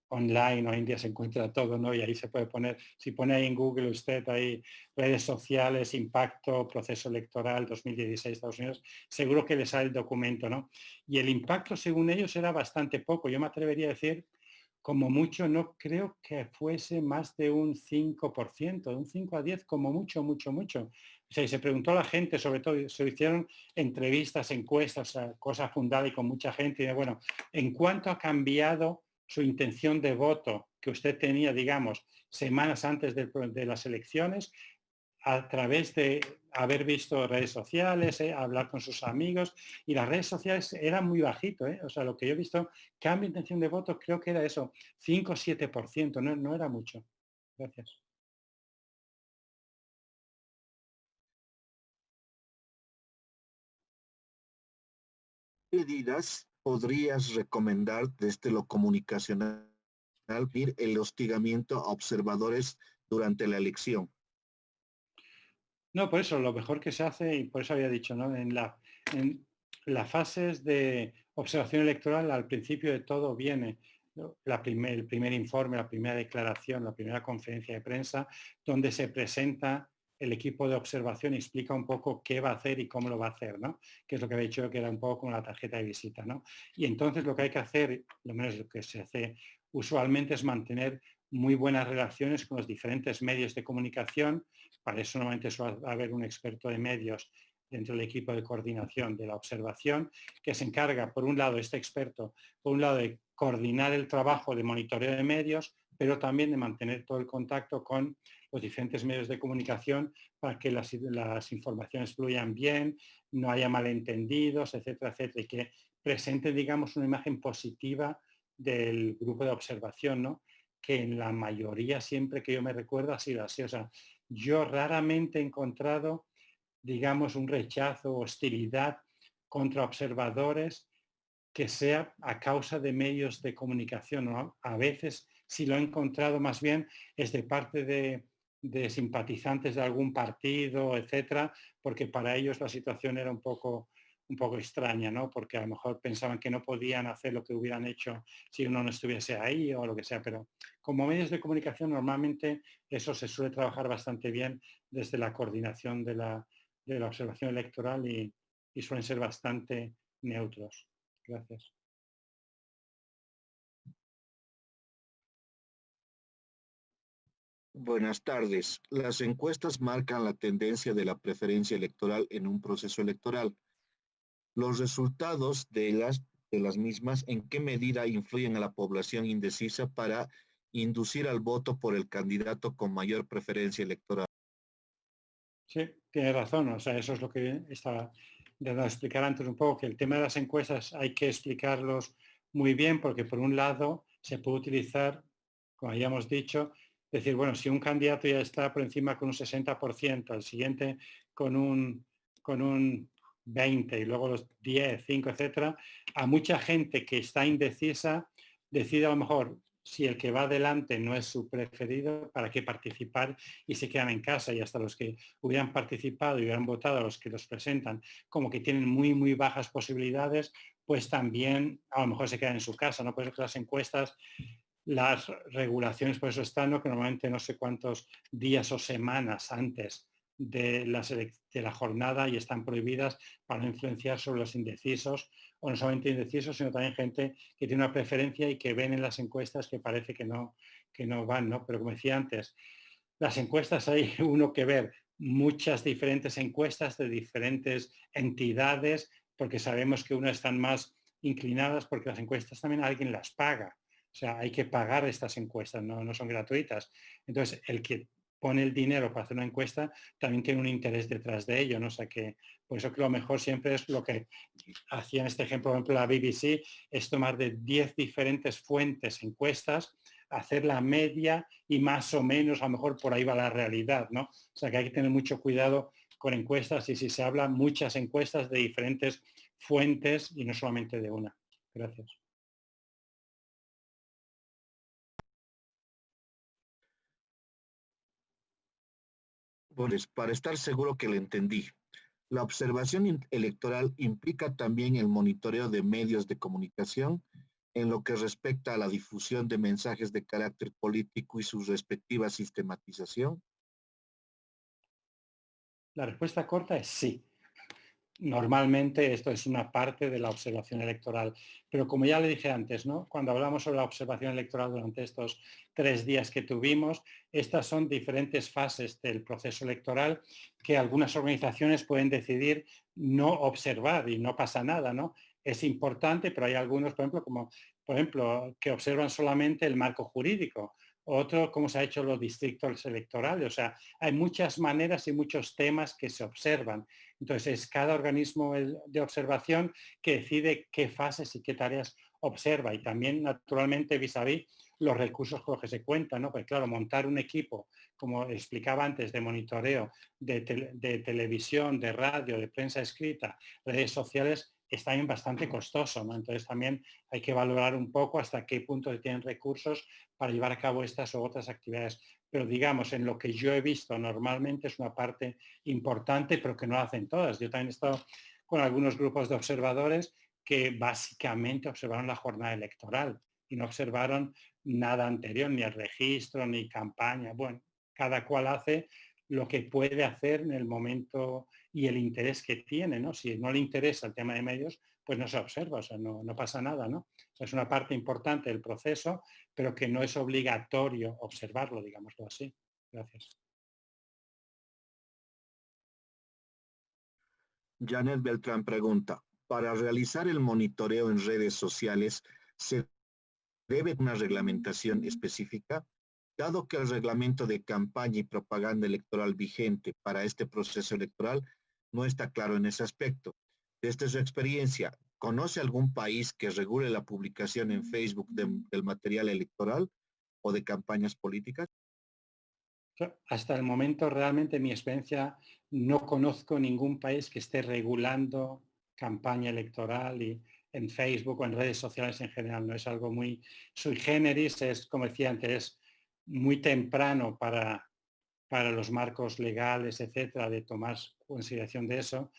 Speaker 1: online, hoy en día se encuentra todo, ¿no? Y ahí se puede poner, si pone ahí en Google usted ahí redes sociales, impacto, proceso electoral 2016 Estados Unidos, seguro que le sale el documento, ¿no? Y el impacto, según ellos, era bastante poco. Yo me atrevería a decir, como mucho, no creo que fuese más de un 5%, de un 5 a 10, como mucho, mucho, mucho. O sea, y se preguntó a la gente, sobre todo, se hicieron entrevistas, encuestas, o sea, cosa fundada y con mucha gente, y de, bueno, ¿en cuánto ha cambiado su intención de voto que usted tenía, digamos, semanas antes de las elecciones, a través de haber visto redes sociales, hablar con sus amigos, y las redes sociales eran muy bajito, o sea, lo que yo he visto, cambio de intención de voto, creo que era eso, 5 o 7%, no, no era mucho. Gracias.
Speaker 2: ¿Qué medidas podrías recomendar desde lo comunicacional el hostigamiento a observadores durante la elección?
Speaker 1: No, por eso lo mejor que se hace, y por eso había dicho, ¿no? En las fases de observación electoral, al principio de todo viene, ¿no?, el primer informe, la primera declaración, la primera conferencia de prensa, donde se presenta el equipo de observación y explica un poco qué va a hacer y cómo lo va a hacer, ¿no? Que es lo que había dicho, que era un poco como la tarjeta de visita, ¿no? Y entonces lo que hay que hacer, lo menos lo que se hace usualmente, es mantener muy buenas relaciones con los diferentes medios de comunicación. Para eso normalmente suele haber un experto de medios dentro del equipo de coordinación de la observación, que se encarga, por un lado, este experto, por un lado, de coordinar el trabajo de monitoreo de medios, pero también de mantener todo el contacto con los diferentes medios de comunicación para que las informaciones fluyan bien, no haya malentendidos, etcétera, etcétera, y que presente, digamos, una imagen positiva del grupo de observación, ¿no? Que en la mayoría, siempre que yo me recuerdo, ha sido así. O sea, yo raramente he encontrado, digamos, un rechazo, hostilidad contra observadores que sea a causa de medios de comunicación, ¿no? A veces, si lo he encontrado, más bien es de parte de simpatizantes de algún partido, etcétera, porque para ellos la situación era un poco un poco extraña, ¿no? Porque a lo mejor pensaban que no podían hacer lo que hubieran hecho si uno no estuviese ahí o lo que sea, pero como medios de comunicación normalmente eso se suele trabajar bastante bien desde la coordinación de la observación electoral y suelen ser bastante neutros. Gracias.
Speaker 2: Buenas tardes. Las encuestas marcan la tendencia de la preferencia electoral en un proceso electoral. Los resultados de las mismas, ¿en qué medida influyen a la población indecisa para inducir al voto por el candidato con mayor preferencia electoral?
Speaker 1: Sí, tiene razón. O sea, eso es lo que estaba intentando explicar antes un poco, que el tema de las encuestas hay que explicarlos muy bien porque por un lado se puede utilizar, como habíamos dicho, decir, bueno, si un candidato ya está por encima con un 60%, el siguiente con un 20 y luego los 10, 5, etcétera, a mucha gente que está indecisa decide a lo mejor si el que va adelante no es su preferido, ¿para qué participar? Y se quedan en casa y hasta los que hubieran participado y hubieran votado a los que los presentan como que tienen muy, muy bajas posibilidades, pues también a lo mejor se quedan en su casa, ¿no? Por eso que las encuestas, las regulaciones, por eso están, ¿no? Que normalmente no sé cuántos días o semanas antes de la jornada y están prohibidas para no influenciar sobre los indecisos, o no solamente indecisos, sino también gente que tiene una preferencia y que ven en las encuestas que parece que no van, ¿no? Pero como decía antes, las encuestas hay uno que ver muchas diferentes encuestas de diferentes entidades, porque sabemos que unas están más inclinadas, porque las encuestas también alguien las paga. O sea, hay que pagar estas encuestas, no son gratuitas. Entonces, el que pone el dinero para hacer una encuesta también tiene un interés detrás de ello, ¿no? O sea que por eso que lo mejor siempre es lo que hacía en este ejemplo, por ejemplo, la BBC, es tomar de 10 diferentes fuentes encuestas, hacer la media y más o menos a lo mejor por ahí va la realidad, ¿no? O sea que hay que tener mucho cuidado con encuestas y si se habla muchas encuestas de diferentes fuentes y no solamente de una. Gracias.
Speaker 2: Pues, para estar seguro que lo entendí, la observación electoral implica también el monitoreo de medios de comunicación en lo que respecta a la difusión de mensajes de carácter político y su respectiva sistematización.
Speaker 1: La respuesta corta es sí. Normalmente esto es una parte de la observación electoral, pero como ya le dije antes, ¿no? Cuando hablamos sobre la observación electoral durante estos 3 días que tuvimos, estas son diferentes fases del proceso electoral que algunas organizaciones pueden decidir no observar y no pasa nada, ¿no? Es importante, pero hay algunos, por ejemplo, que observan solamente el marco jurídico, otro, cómo se ha hecho los distritos electorales. O sea, hay muchas maneras y muchos temas que se observan. Entonces, es cada organismo de observación que decide qué fases y qué tareas observa y también, naturalmente, vis a vis los recursos con los que se cuentan, ¿no? Pues claro, montar un equipo, como explicaba antes, de monitoreo, de televisión, de radio, de prensa escrita, redes sociales, es también bastante costoso, ¿no? Entonces también hay que valorar un poco hasta qué punto se tienen recursos para llevar a cabo estas u otras actividades. Pero digamos, en lo que yo he visto normalmente es una parte importante, pero que no lo hacen todas. Yo también he estado con algunos grupos de observadores que básicamente observaron la jornada electoral y no observaron nada anterior, ni el registro, ni campaña. Bueno, cada cual hace lo que puede hacer en el momento y el interés que tiene, ¿no? Si no le interesa el tema de medios, pues no se observa, o sea, no pasa nada, ¿no? O sea, es una parte importante del proceso, pero que no es obligatorio observarlo, digámoslo así. Gracias.
Speaker 2: Janet Beltrán pregunta, para realizar el monitoreo en redes sociales, ¿se debe una reglamentación específica? Dado que el reglamento de campaña y propaganda electoral vigente para este proceso electoral no está claro en ese aspecto. Desde su experiencia, ¿conoce algún país que regule la publicación en Facebook del material electoral o de campañas políticas?
Speaker 1: Hasta el momento, realmente, en mi experiencia, no conozco ningún país que esté regulando campaña electoral y en Facebook o en redes sociales en general. No es algo muy sui generis, es, como decía antes, es muy temprano para los marcos legales, etcétera, de tomar consideración de eso.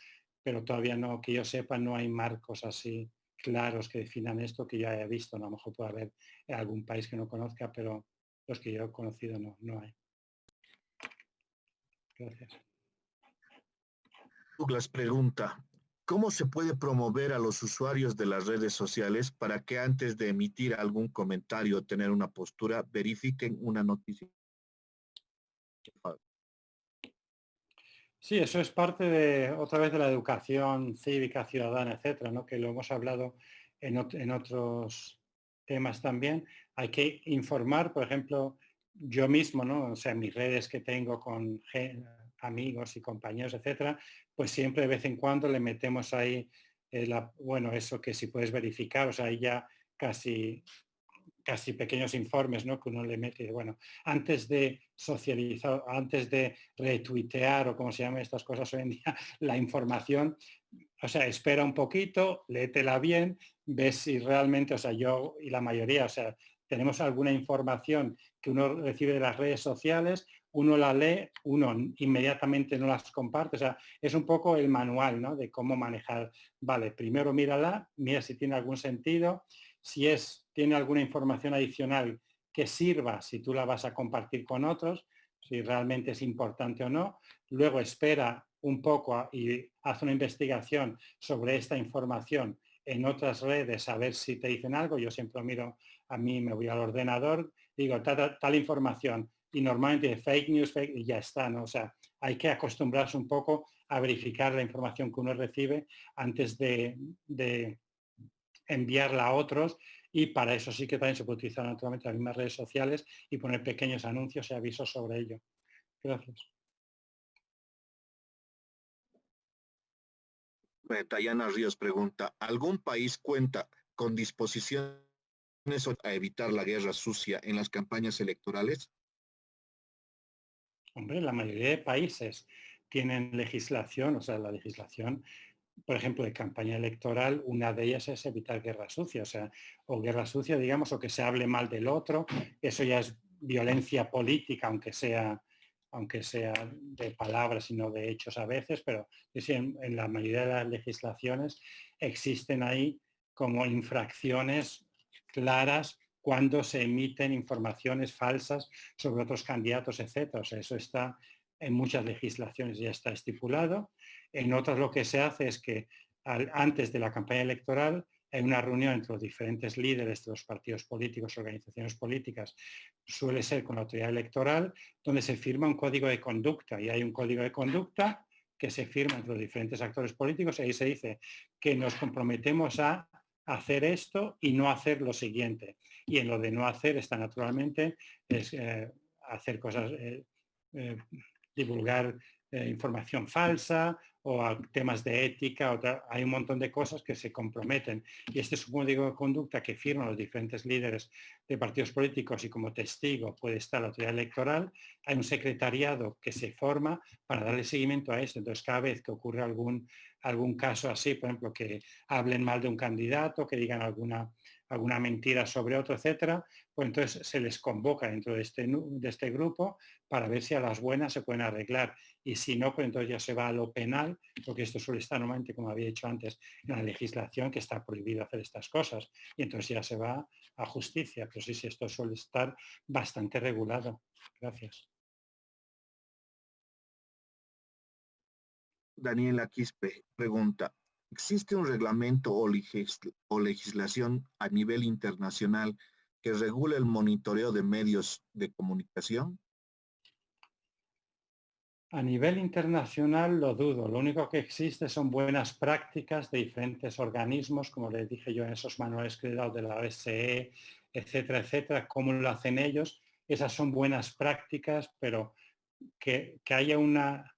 Speaker 1: pero todavía no, que yo sepa, no hay marcos así claros que definan esto que yo haya visto. ¿No? A lo mejor puede haber en algún país que no conozca, pero los que yo he conocido no hay. Gracias.
Speaker 2: Douglas pregunta, ¿cómo se puede promover a los usuarios de las redes sociales para que antes de emitir algún comentario o tener una postura, verifiquen una noticia?
Speaker 1: Sí, eso es parte de, otra vez, de la educación cívica, ciudadana, etcétera, ¿no? Que lo hemos hablado en otros temas también. Hay que informar, por ejemplo, yo mismo, ¿no? O sea, mis redes que tengo con amigos y compañeros, etcétera, pues siempre de vez en cuando le metemos ahí, bueno, eso que si puedes verificar, o sea, ahí ya casi pequeños informes, ¿no? Que uno le mete, bueno, antes de socializar, antes de retuitear o como se llaman estas cosas hoy en día, la información, o sea, espera un poquito, léetela bien, ves si realmente, o sea, yo y la mayoría, o sea, tenemos alguna información que uno recibe de las redes sociales, uno la lee, uno inmediatamente no las comparte, o sea, es un poco el manual, ¿no? De cómo manejar, vale, primero mírala, mira si tiene algún sentido, si tiene alguna información adicional que sirva si tú la vas a compartir con otros, si realmente es importante o no. Luego espera un poco y haz una investigación sobre esta información en otras redes a ver si te dicen algo. Yo siempre miro, a mí me voy al ordenador, digo tal información y normalmente fake news, y ya está, ¿no? O sea, hay que acostumbrarse un poco a verificar la información que uno recibe antes de enviarla a otros, y para eso sí que también se puede utilizar naturalmente las mismas redes sociales y poner pequeños anuncios y avisos sobre ello. Gracias.
Speaker 2: Tayana Ríos pregunta, ¿algún país cuenta con disposiciones a evitar la guerra sucia en las campañas electorales?
Speaker 1: Hombre, la mayoría de países tienen legislación, o sea, la legislación, por ejemplo, de campaña electoral, una de ellas es evitar guerra sucia, o sea, o guerra sucia, digamos, o que se hable mal del otro, eso ya es violencia política, aunque sea de palabras y no de hechos a veces, pero sí, en la mayoría de las legislaciones existen ahí como infracciones claras cuando se emiten informaciones falsas sobre otros candidatos, etcétera. O sea, eso está en muchas legislaciones, ya está estipulado. En otras lo que se hace es que antes de la campaña electoral hay una reunión entre los diferentes líderes de los partidos políticos, organizaciones políticas, suele ser con la autoridad electoral, donde se firma un código de conducta, y hay un código de conducta que se firma entre los diferentes actores políticos, y ahí se dice que nos comprometemos a hacer esto y no hacer lo siguiente. Y en lo de no hacer está naturalmente es hacer cosas, divulgar información falsa o a temas de ética, hay un montón de cosas que se comprometen. Y este es un código de conducta que firman los diferentes líderes de partidos políticos, y como testigo puede estar la autoridad electoral. Hay un secretariado que se forma para darle seguimiento a esto. Entonces, cada vez que ocurre algún caso así, por ejemplo, que hablen mal de un candidato, que digan alguna mentira sobre otro, etcétera, pues entonces se les convoca dentro de este grupo para ver si a las buenas se pueden arreglar. Y si no, pues entonces ya se va a lo penal, porque esto suele estar normalmente, como había dicho antes, en la legislación, que está prohibido hacer estas cosas. Y entonces ya se va a justicia. Pero sí, esto suele estar bastante regulado. Gracias.
Speaker 2: Daniela Quispe pregunta, ¿existe un reglamento o legislación a nivel internacional que regule el monitoreo de medios de comunicación?
Speaker 1: A nivel internacional lo dudo. Lo único que existe son buenas prácticas de diferentes organismos, como les dije yo en esos manuales que he dado de la OSCE, etcétera, etcétera, cómo lo hacen ellos. Esas son buenas prácticas, pero que haya una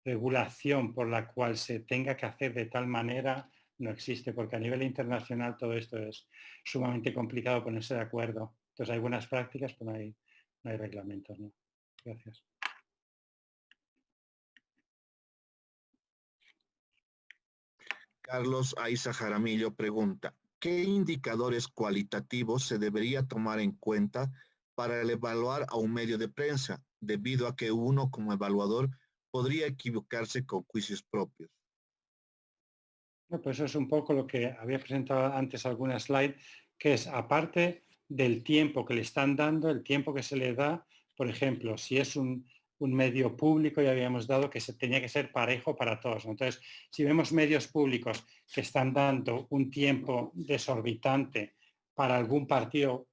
Speaker 1: regulación por la cual se tenga que hacer de tal manera no existe, porque a nivel internacional todo esto es sumamente complicado ponerse de acuerdo. Entonces hay buenas prácticas, pero no hay reglamentos. ¿No? Gracias.
Speaker 2: Carlos Aiza Jaramillo pregunta, ¿qué indicadores cualitativos se debería tomar en cuenta para evaluar a un medio de prensa, debido a que uno como evaluador podría equivocarse con juicios propios?
Speaker 1: No, pues eso es un poco lo que había presentado antes alguna slide, que es aparte del tiempo que le están dando, el tiempo que se le da, por ejemplo, si es un medio público, ya habíamos dado que se tenía que ser parejo para todos. Entonces, si vemos medios públicos que están dando un tiempo desorbitante para algún partido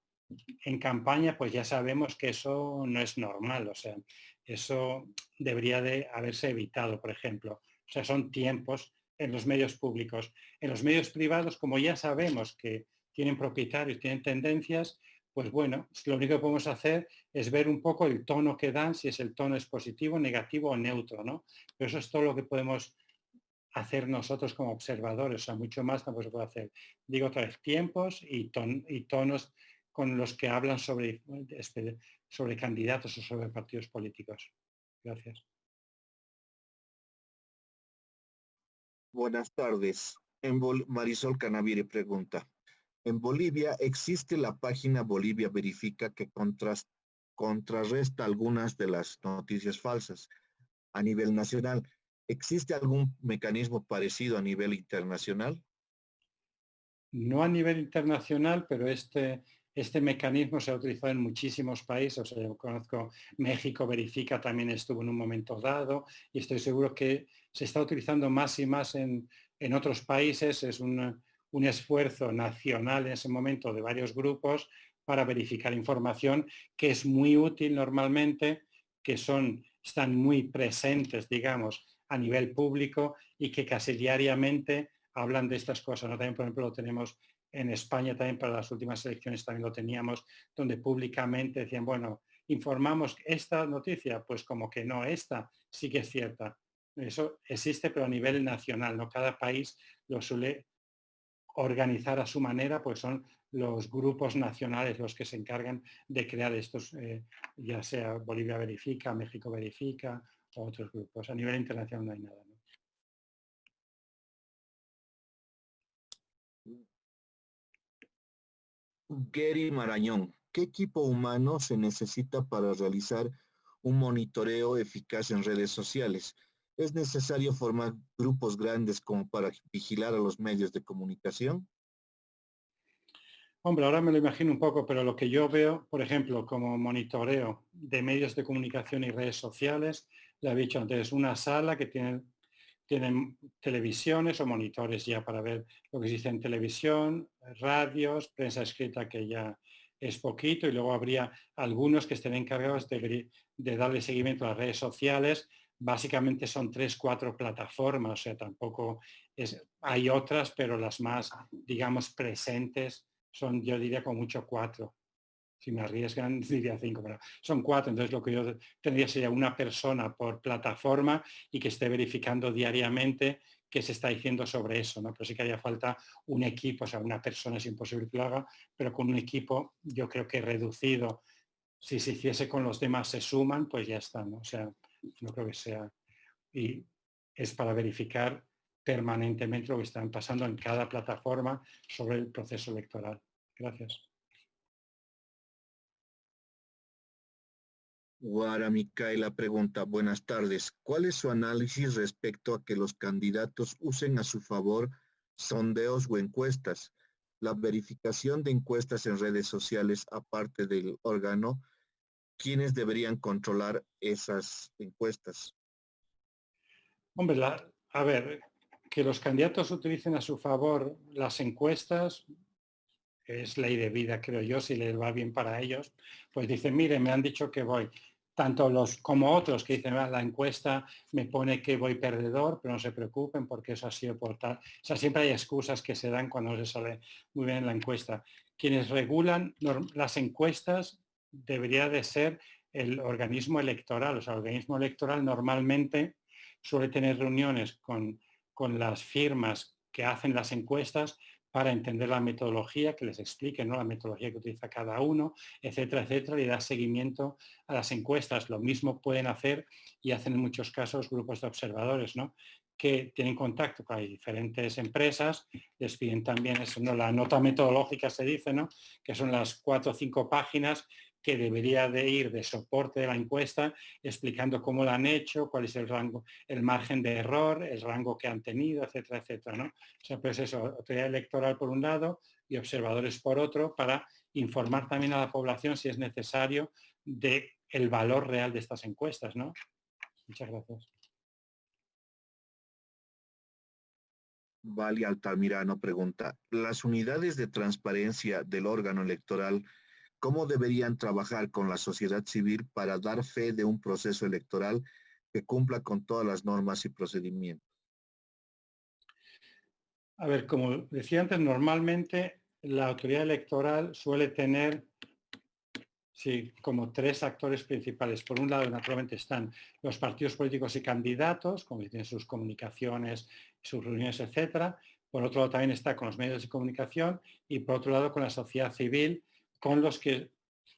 Speaker 1: en campaña, pues ya sabemos que eso no es normal. O sea, eso debería de haberse evitado, por ejemplo. O sea, son tiempos en los medios públicos. En los medios privados, como ya sabemos que tienen propietarios, tienen tendencias, pues bueno, lo único que podemos hacer es ver un poco el tono que dan, si es el tono es positivo, negativo o neutro, ¿no? Pero eso es todo lo que podemos hacer nosotros como observadores, o sea, mucho más tampoco se puede hacer. Digo otra vez, tiempos y tonos con los que hablan sobre candidatos o sobre partidos políticos. Gracias.
Speaker 2: Buenas tardes. Marisol Canavire pregunta. En Bolivia existe la página Bolivia Verifica que contrarresta algunas de las noticias falsas a nivel nacional. ¿Existe algún mecanismo parecido a nivel internacional?
Speaker 1: No a nivel internacional, pero este mecanismo se ha utilizado en muchísimos países. O sea, yo conozco México Verifica, también estuvo en un momento dado, y estoy seguro que se está utilizando más y más en otros países. Es un esfuerzo nacional en ese momento de varios grupos para verificar información que es muy útil normalmente, que están muy presentes, digamos, a nivel público y que casi diariamente hablan de estas cosas, ¿no? También, por ejemplo, lo tenemos en España, también para las últimas elecciones también lo teníamos, donde públicamente decían, bueno, informamos esta noticia, pues como que no, esta sí que es cierta. Eso existe, pero a nivel nacional, ¿no? Cada país lo suele organizar a su manera, pues son los grupos nacionales los que se encargan de crear estos, ya sea Bolivia Verifica, México Verifica o otros grupos. A nivel internacional no hay nada, ¿no?
Speaker 2: Gary Marañón, ¿qué equipo humano se necesita para realizar un monitoreo eficaz en redes sociales? ¿Es necesario formar grupos grandes como para vigilar a los medios de comunicación?
Speaker 1: Hombre, ahora me lo imagino un poco, pero lo que yo veo, por ejemplo, como monitoreo de medios de comunicación y redes sociales, le he dicho antes, una sala que tienen televisiones o monitores ya para ver lo que se dice en televisión, radios, prensa escrita que ya es poquito, y luego habría algunos que estén encargados de darle seguimiento a las redes sociales. Básicamente son 3, 4 plataformas, o sea, tampoco hay otras, pero las más, digamos, presentes son, yo diría, con mucho 4. Si me arriesgan, diría 5, pero son 4. Entonces, lo que yo tendría sería una persona por plataforma y que esté verificando diariamente qué se está diciendo sobre eso, ¿no? Pero sí que haría falta un equipo, o sea, una persona es imposible que lo haga, pero con un equipo yo creo que reducido. Si se hiciese con los demás se suman, pues ya está, ¿no? O sea, no creo que sea. Y es para verificar permanentemente lo que están pasando en cada plataforma sobre el proceso electoral. Gracias.
Speaker 2: Guara Micaela pregunta, buenas tardes, ¿cuál es su análisis respecto a que los candidatos usen a su favor sondeos o encuestas? La verificación de encuestas en redes sociales, aparte del órgano, ¿quiénes deberían controlar esas encuestas?
Speaker 1: Hombre, a ver, que los candidatos utilicen a su favor las encuestas es ley de vida, creo yo, si les va bien para ellos, pues dicen, mire, me han dicho que voy. Tanto los como otros que dicen, la encuesta me pone que voy perdedor, pero no se preocupen porque eso ha sido por tal. O sea, siempre hay excusas que se dan cuando no se sale muy bien en la encuesta. Quienes regulan las encuestas debería de ser el organismo electoral. O sea, el organismo electoral normalmente suele tener reuniones con las firmas que hacen las encuestas para entender la metodología, que les explique, ¿no?, la metodología que utiliza cada uno, etcétera, etcétera, y dar seguimiento a las encuestas. Lo mismo pueden hacer y hacen en muchos casos grupos de observadores, ¿no?, que tienen contacto con diferentes empresas, les piden también eso, ¿no?, la nota metodológica se dice, ¿no?, que son las 4 o 5 páginas que debería de ir de soporte de la encuesta, explicando cómo la han hecho, cuál es el rango, el margen de error, el rango que han tenido, etcétera, etcétera, ¿no? O sea, pues eso, autoridad electoral por un lado y observadores por otro, para informar también a la población, si es necesario, de el valor real de estas encuestas, ¿no? Muchas gracias.
Speaker 2: Vale Altamirano pregunta, ¿las unidades de transparencia del órgano electoral cómo deberían trabajar con la sociedad civil para dar fe de un proceso electoral que cumpla con todas las normas y procedimientos?
Speaker 1: A ver, como decía antes, normalmente la autoridad electoral suele tener, sí, como tres actores principales. Por un lado, naturalmente, están los partidos políticos y candidatos, como tienen sus comunicaciones, sus reuniones, etcétera. Por otro lado, también está con los medios de comunicación y, por otro lado, con la sociedad civil, con los que,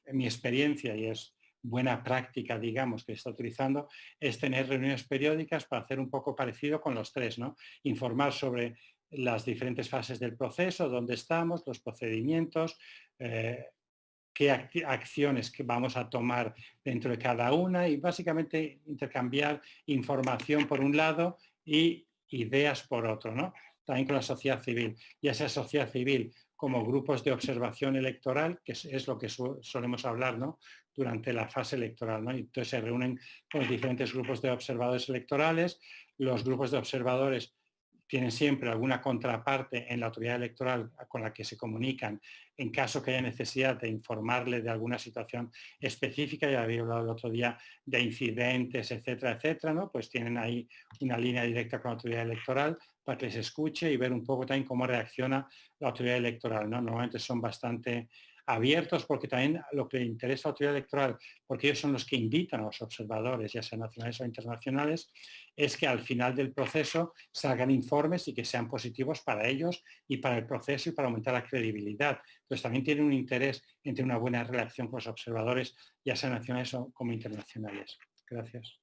Speaker 1: en mi experiencia, y es buena práctica, digamos, que se está utilizando, es tener reuniones periódicas para hacer un poco parecido con los tres, ¿no? Informar sobre las diferentes fases del proceso, dónde estamos, los procedimientos, qué acciones que vamos a tomar dentro de cada una y básicamente intercambiar información por un lado y ideas por otro, ¿no? También con la sociedad civil, ya sea sociedad civil como grupos de observación electoral, que es lo que solemos hablar, ¿no? Durante la fase electoral, ¿no? Y entonces se reúnen con los diferentes grupos de observadores electorales, los grupos de observadores tienen siempre alguna contraparte en la autoridad electoral con la que se comunican en caso que haya necesidad de informarle de alguna situación específica. Ya había hablado el otro día de incidentes, etcétera, etcétera, ¿no? Pues tienen ahí una línea directa con la autoridad electoral para que les escuche y ver un poco también cómo reacciona la autoridad electoral, ¿no? Normalmente son bastante abiertos porque también lo que le interesa a la autoridad electoral, porque ellos son los que invitan a los observadores, ya sean nacionales o internacionales, es que al final del proceso salgan informes y que sean positivos para ellos y para el proceso y para aumentar la credibilidad. Entonces también tienen un interés en tener una buena relación con los observadores, ya sean nacionales o como internacionales. Gracias.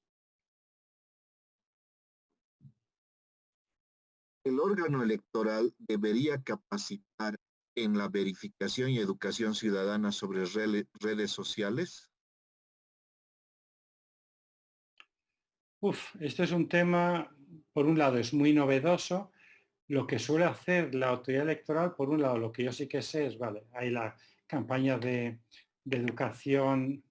Speaker 2: El órgano electoral debería capacitar en la verificación y educación ciudadana sobre redes sociales.
Speaker 1: Esto es un tema, por un lado, es muy novedoso. Lo que suele hacer la autoridad electoral, por un lado, lo que yo sí que sé es, vale, hay la campaña de educación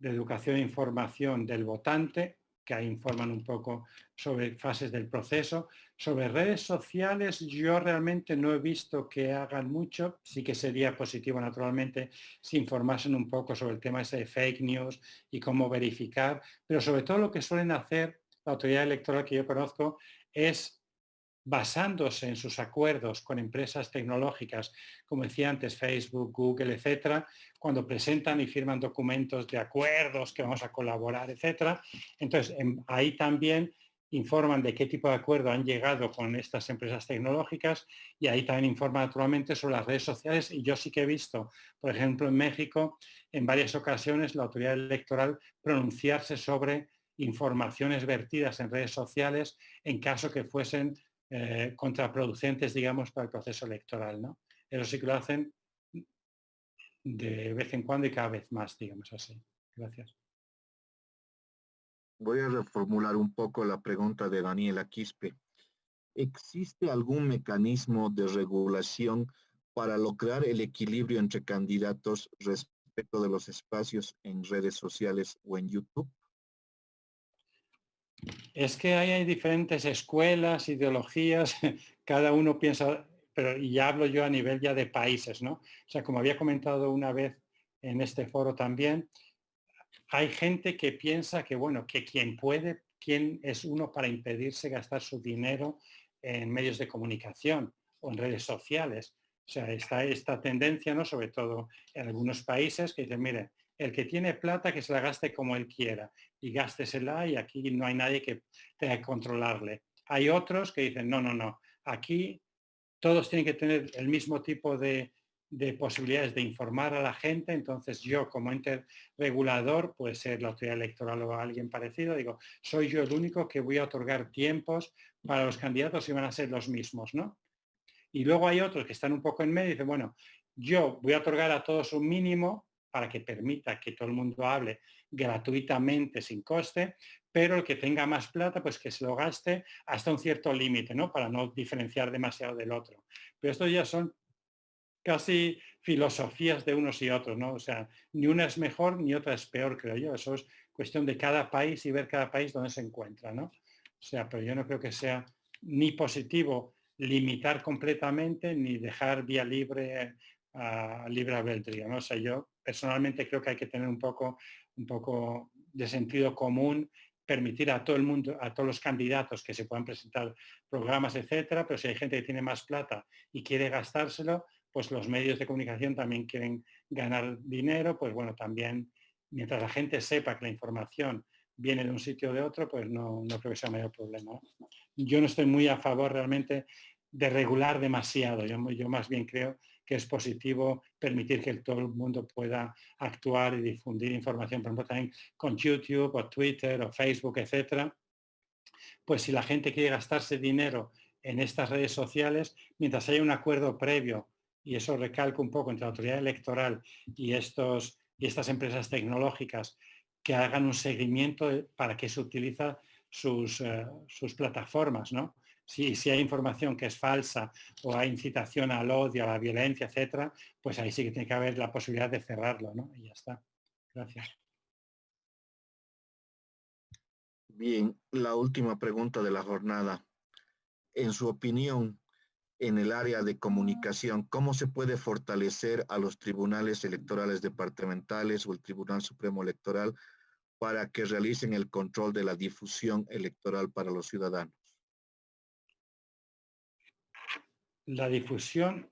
Speaker 1: e información del votante, que ahí informan un poco sobre fases del proceso. Sobre redes sociales, yo realmente no he visto que hagan mucho. Sí que sería positivo, naturalmente, si informasen un poco sobre el tema ese de fake news y cómo verificar, pero sobre todo lo que suelen hacer la autoridad electoral que yo conozco es, basándose en sus acuerdos con empresas tecnológicas, como decía antes, Facebook, Google, etcétera, cuando presentan y firman documentos de acuerdos que vamos a colaborar, etcétera. Entonces, ahí también informan de qué tipo de acuerdo han llegado con estas empresas tecnológicas y ahí también informan naturalmente sobre las redes sociales. Y yo sí que he visto, por ejemplo, en México, en varias ocasiones la autoridad electoral pronunciarse sobre informaciones vertidas en redes sociales en caso que fuesen contraproducentes, digamos, para el proceso electoral, ¿no? Eso sí que lo hacen de vez en cuando y cada vez más, digamos así. Gracias.
Speaker 2: Voy a reformular un poco la pregunta de Daniela Quispe. ¿Existe algún mecanismo de regulación para lograr el equilibrio entre candidatos respecto de los espacios en redes sociales o en YouTube?
Speaker 1: Es que hay diferentes escuelas, ideologías, cada uno piensa, pero ya hablo yo a nivel ya de países, ¿no? O sea, como había comentado una vez en este foro también, hay gente que piensa que, bueno, que quien puede, quién es uno para impedirse gastar su dinero en medios de comunicación o en redes sociales. O sea, está esta tendencia, ¿no? Sobre todo en algunos países, que dicen, mire, el que tiene plata que se la gaste como él quiera y gástesela y aquí no hay nadie que tenga que controlarle. Hay otros que dicen, no, no, no, aquí todos tienen que tener el mismo tipo de posibilidades de informar a la gente. Entonces yo como ente regulador, puede ser la autoridad electoral o alguien parecido, digo, soy yo el único que voy a otorgar tiempos para los candidatos y van a ser los mismos, ¿no? Y luego hay otros que están un poco en medio y dicen, bueno, yo voy a otorgar a todos un mínimo para que permita que todo el mundo hable gratuitamente sin coste, pero el que tenga más plata, pues que se lo gaste hasta un cierto límite, ¿no? Para no diferenciar demasiado del otro. Pero estos ya son casi filosofías de unos y otros, ¿no? O sea, ni una es mejor ni otra es peor, creo yo. Eso es cuestión de cada país y ver cada país dónde se encuentra, ¿no? O sea, pero yo no creo que sea ni positivo limitar completamente ni dejar vía libre a libre albedrío, ¿no? O sea, yo personalmente creo que hay que tener un poco de sentido común, permitir a todo el mundo, a todos los candidatos que se puedan presentar programas, etcétera, pero si hay gente que tiene más plata y quiere gastárselo, pues los medios de comunicación también quieren ganar dinero, pues bueno, también mientras la gente sepa que la información viene de un sitio o de otro, pues no creo que sea mayor problema, ¿no? Yo no estoy muy a favor realmente de regular demasiado. Yo más bien creo que es positivo permitir que todo el mundo pueda actuar y difundir información, por ejemplo, también con YouTube o Twitter o Facebook, etcétera. Pues si la gente quiere gastarse dinero en estas redes sociales, mientras haya un acuerdo previo, y eso recalco un poco entre la autoridad electoral y estas empresas tecnológicas, que hagan un seguimiento para qué se utiliza sus plataformas, ¿no? Si hay información que es falsa o hay incitación al odio, a la violencia, etcétera, pues ahí sí que tiene que haber la posibilidad de cerrarlo, ¿no? Y ya está. Gracias.
Speaker 2: Bien, la última pregunta de la jornada. En su opinión, en el área de comunicación, ¿cómo se puede fortalecer a los tribunales electorales departamentales o el Tribunal Supremo Electoral para que realicen el control de la difusión electoral para los ciudadanos?
Speaker 1: La difusión,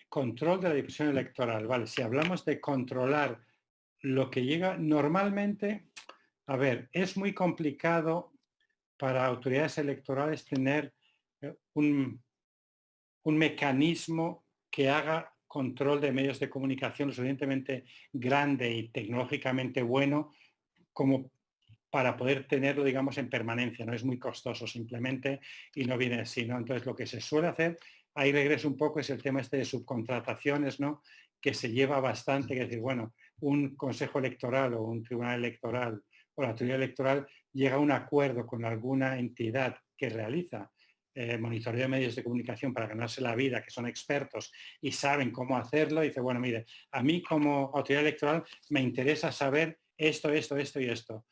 Speaker 1: control de la difusión electoral, ¿vale? Si hablamos de controlar lo que llega, normalmente, a ver, es muy complicado para autoridades electorales tener un mecanismo que haga control de medios de comunicación lo suficientemente grande y tecnológicamente bueno como para poder tenerlo, digamos, en permanencia. No es muy costoso simplemente y no viene así, ¿no? Entonces, lo que se suele hacer, ahí regreso un poco, es el tema este de subcontrataciones, ¿no? Que se lleva bastante, que es decir, bueno, un consejo electoral o un tribunal electoral o la autoridad electoral llega a un acuerdo con alguna entidad que realiza monitoreo de medios de comunicación para ganarse la vida, que son expertos y saben cómo hacerlo, y dice, bueno, mire, a mí como autoridad electoral me interesa saber esto y esto.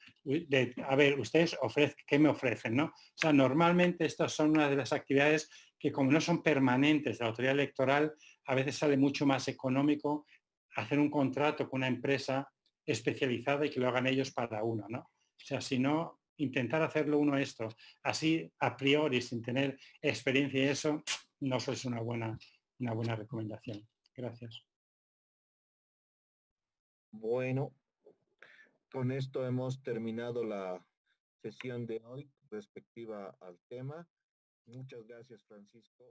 Speaker 1: A ver, ustedes ¿qué me ofrecen? ¿No? O sea, normalmente estas son una de las actividades que como no son permanentes de la autoridad electoral, a veces sale mucho más económico hacer un contrato con una empresa especializada y que lo hagan ellos para uno, ¿no? O sea, si no, intentar hacerlo uno esto, así a priori, sin tener experiencia y eso, no es una buena recomendación. Gracias.
Speaker 2: Bueno, con esto hemos terminado la sesión de hoy respectiva al tema. Muchas gracias, Francisco.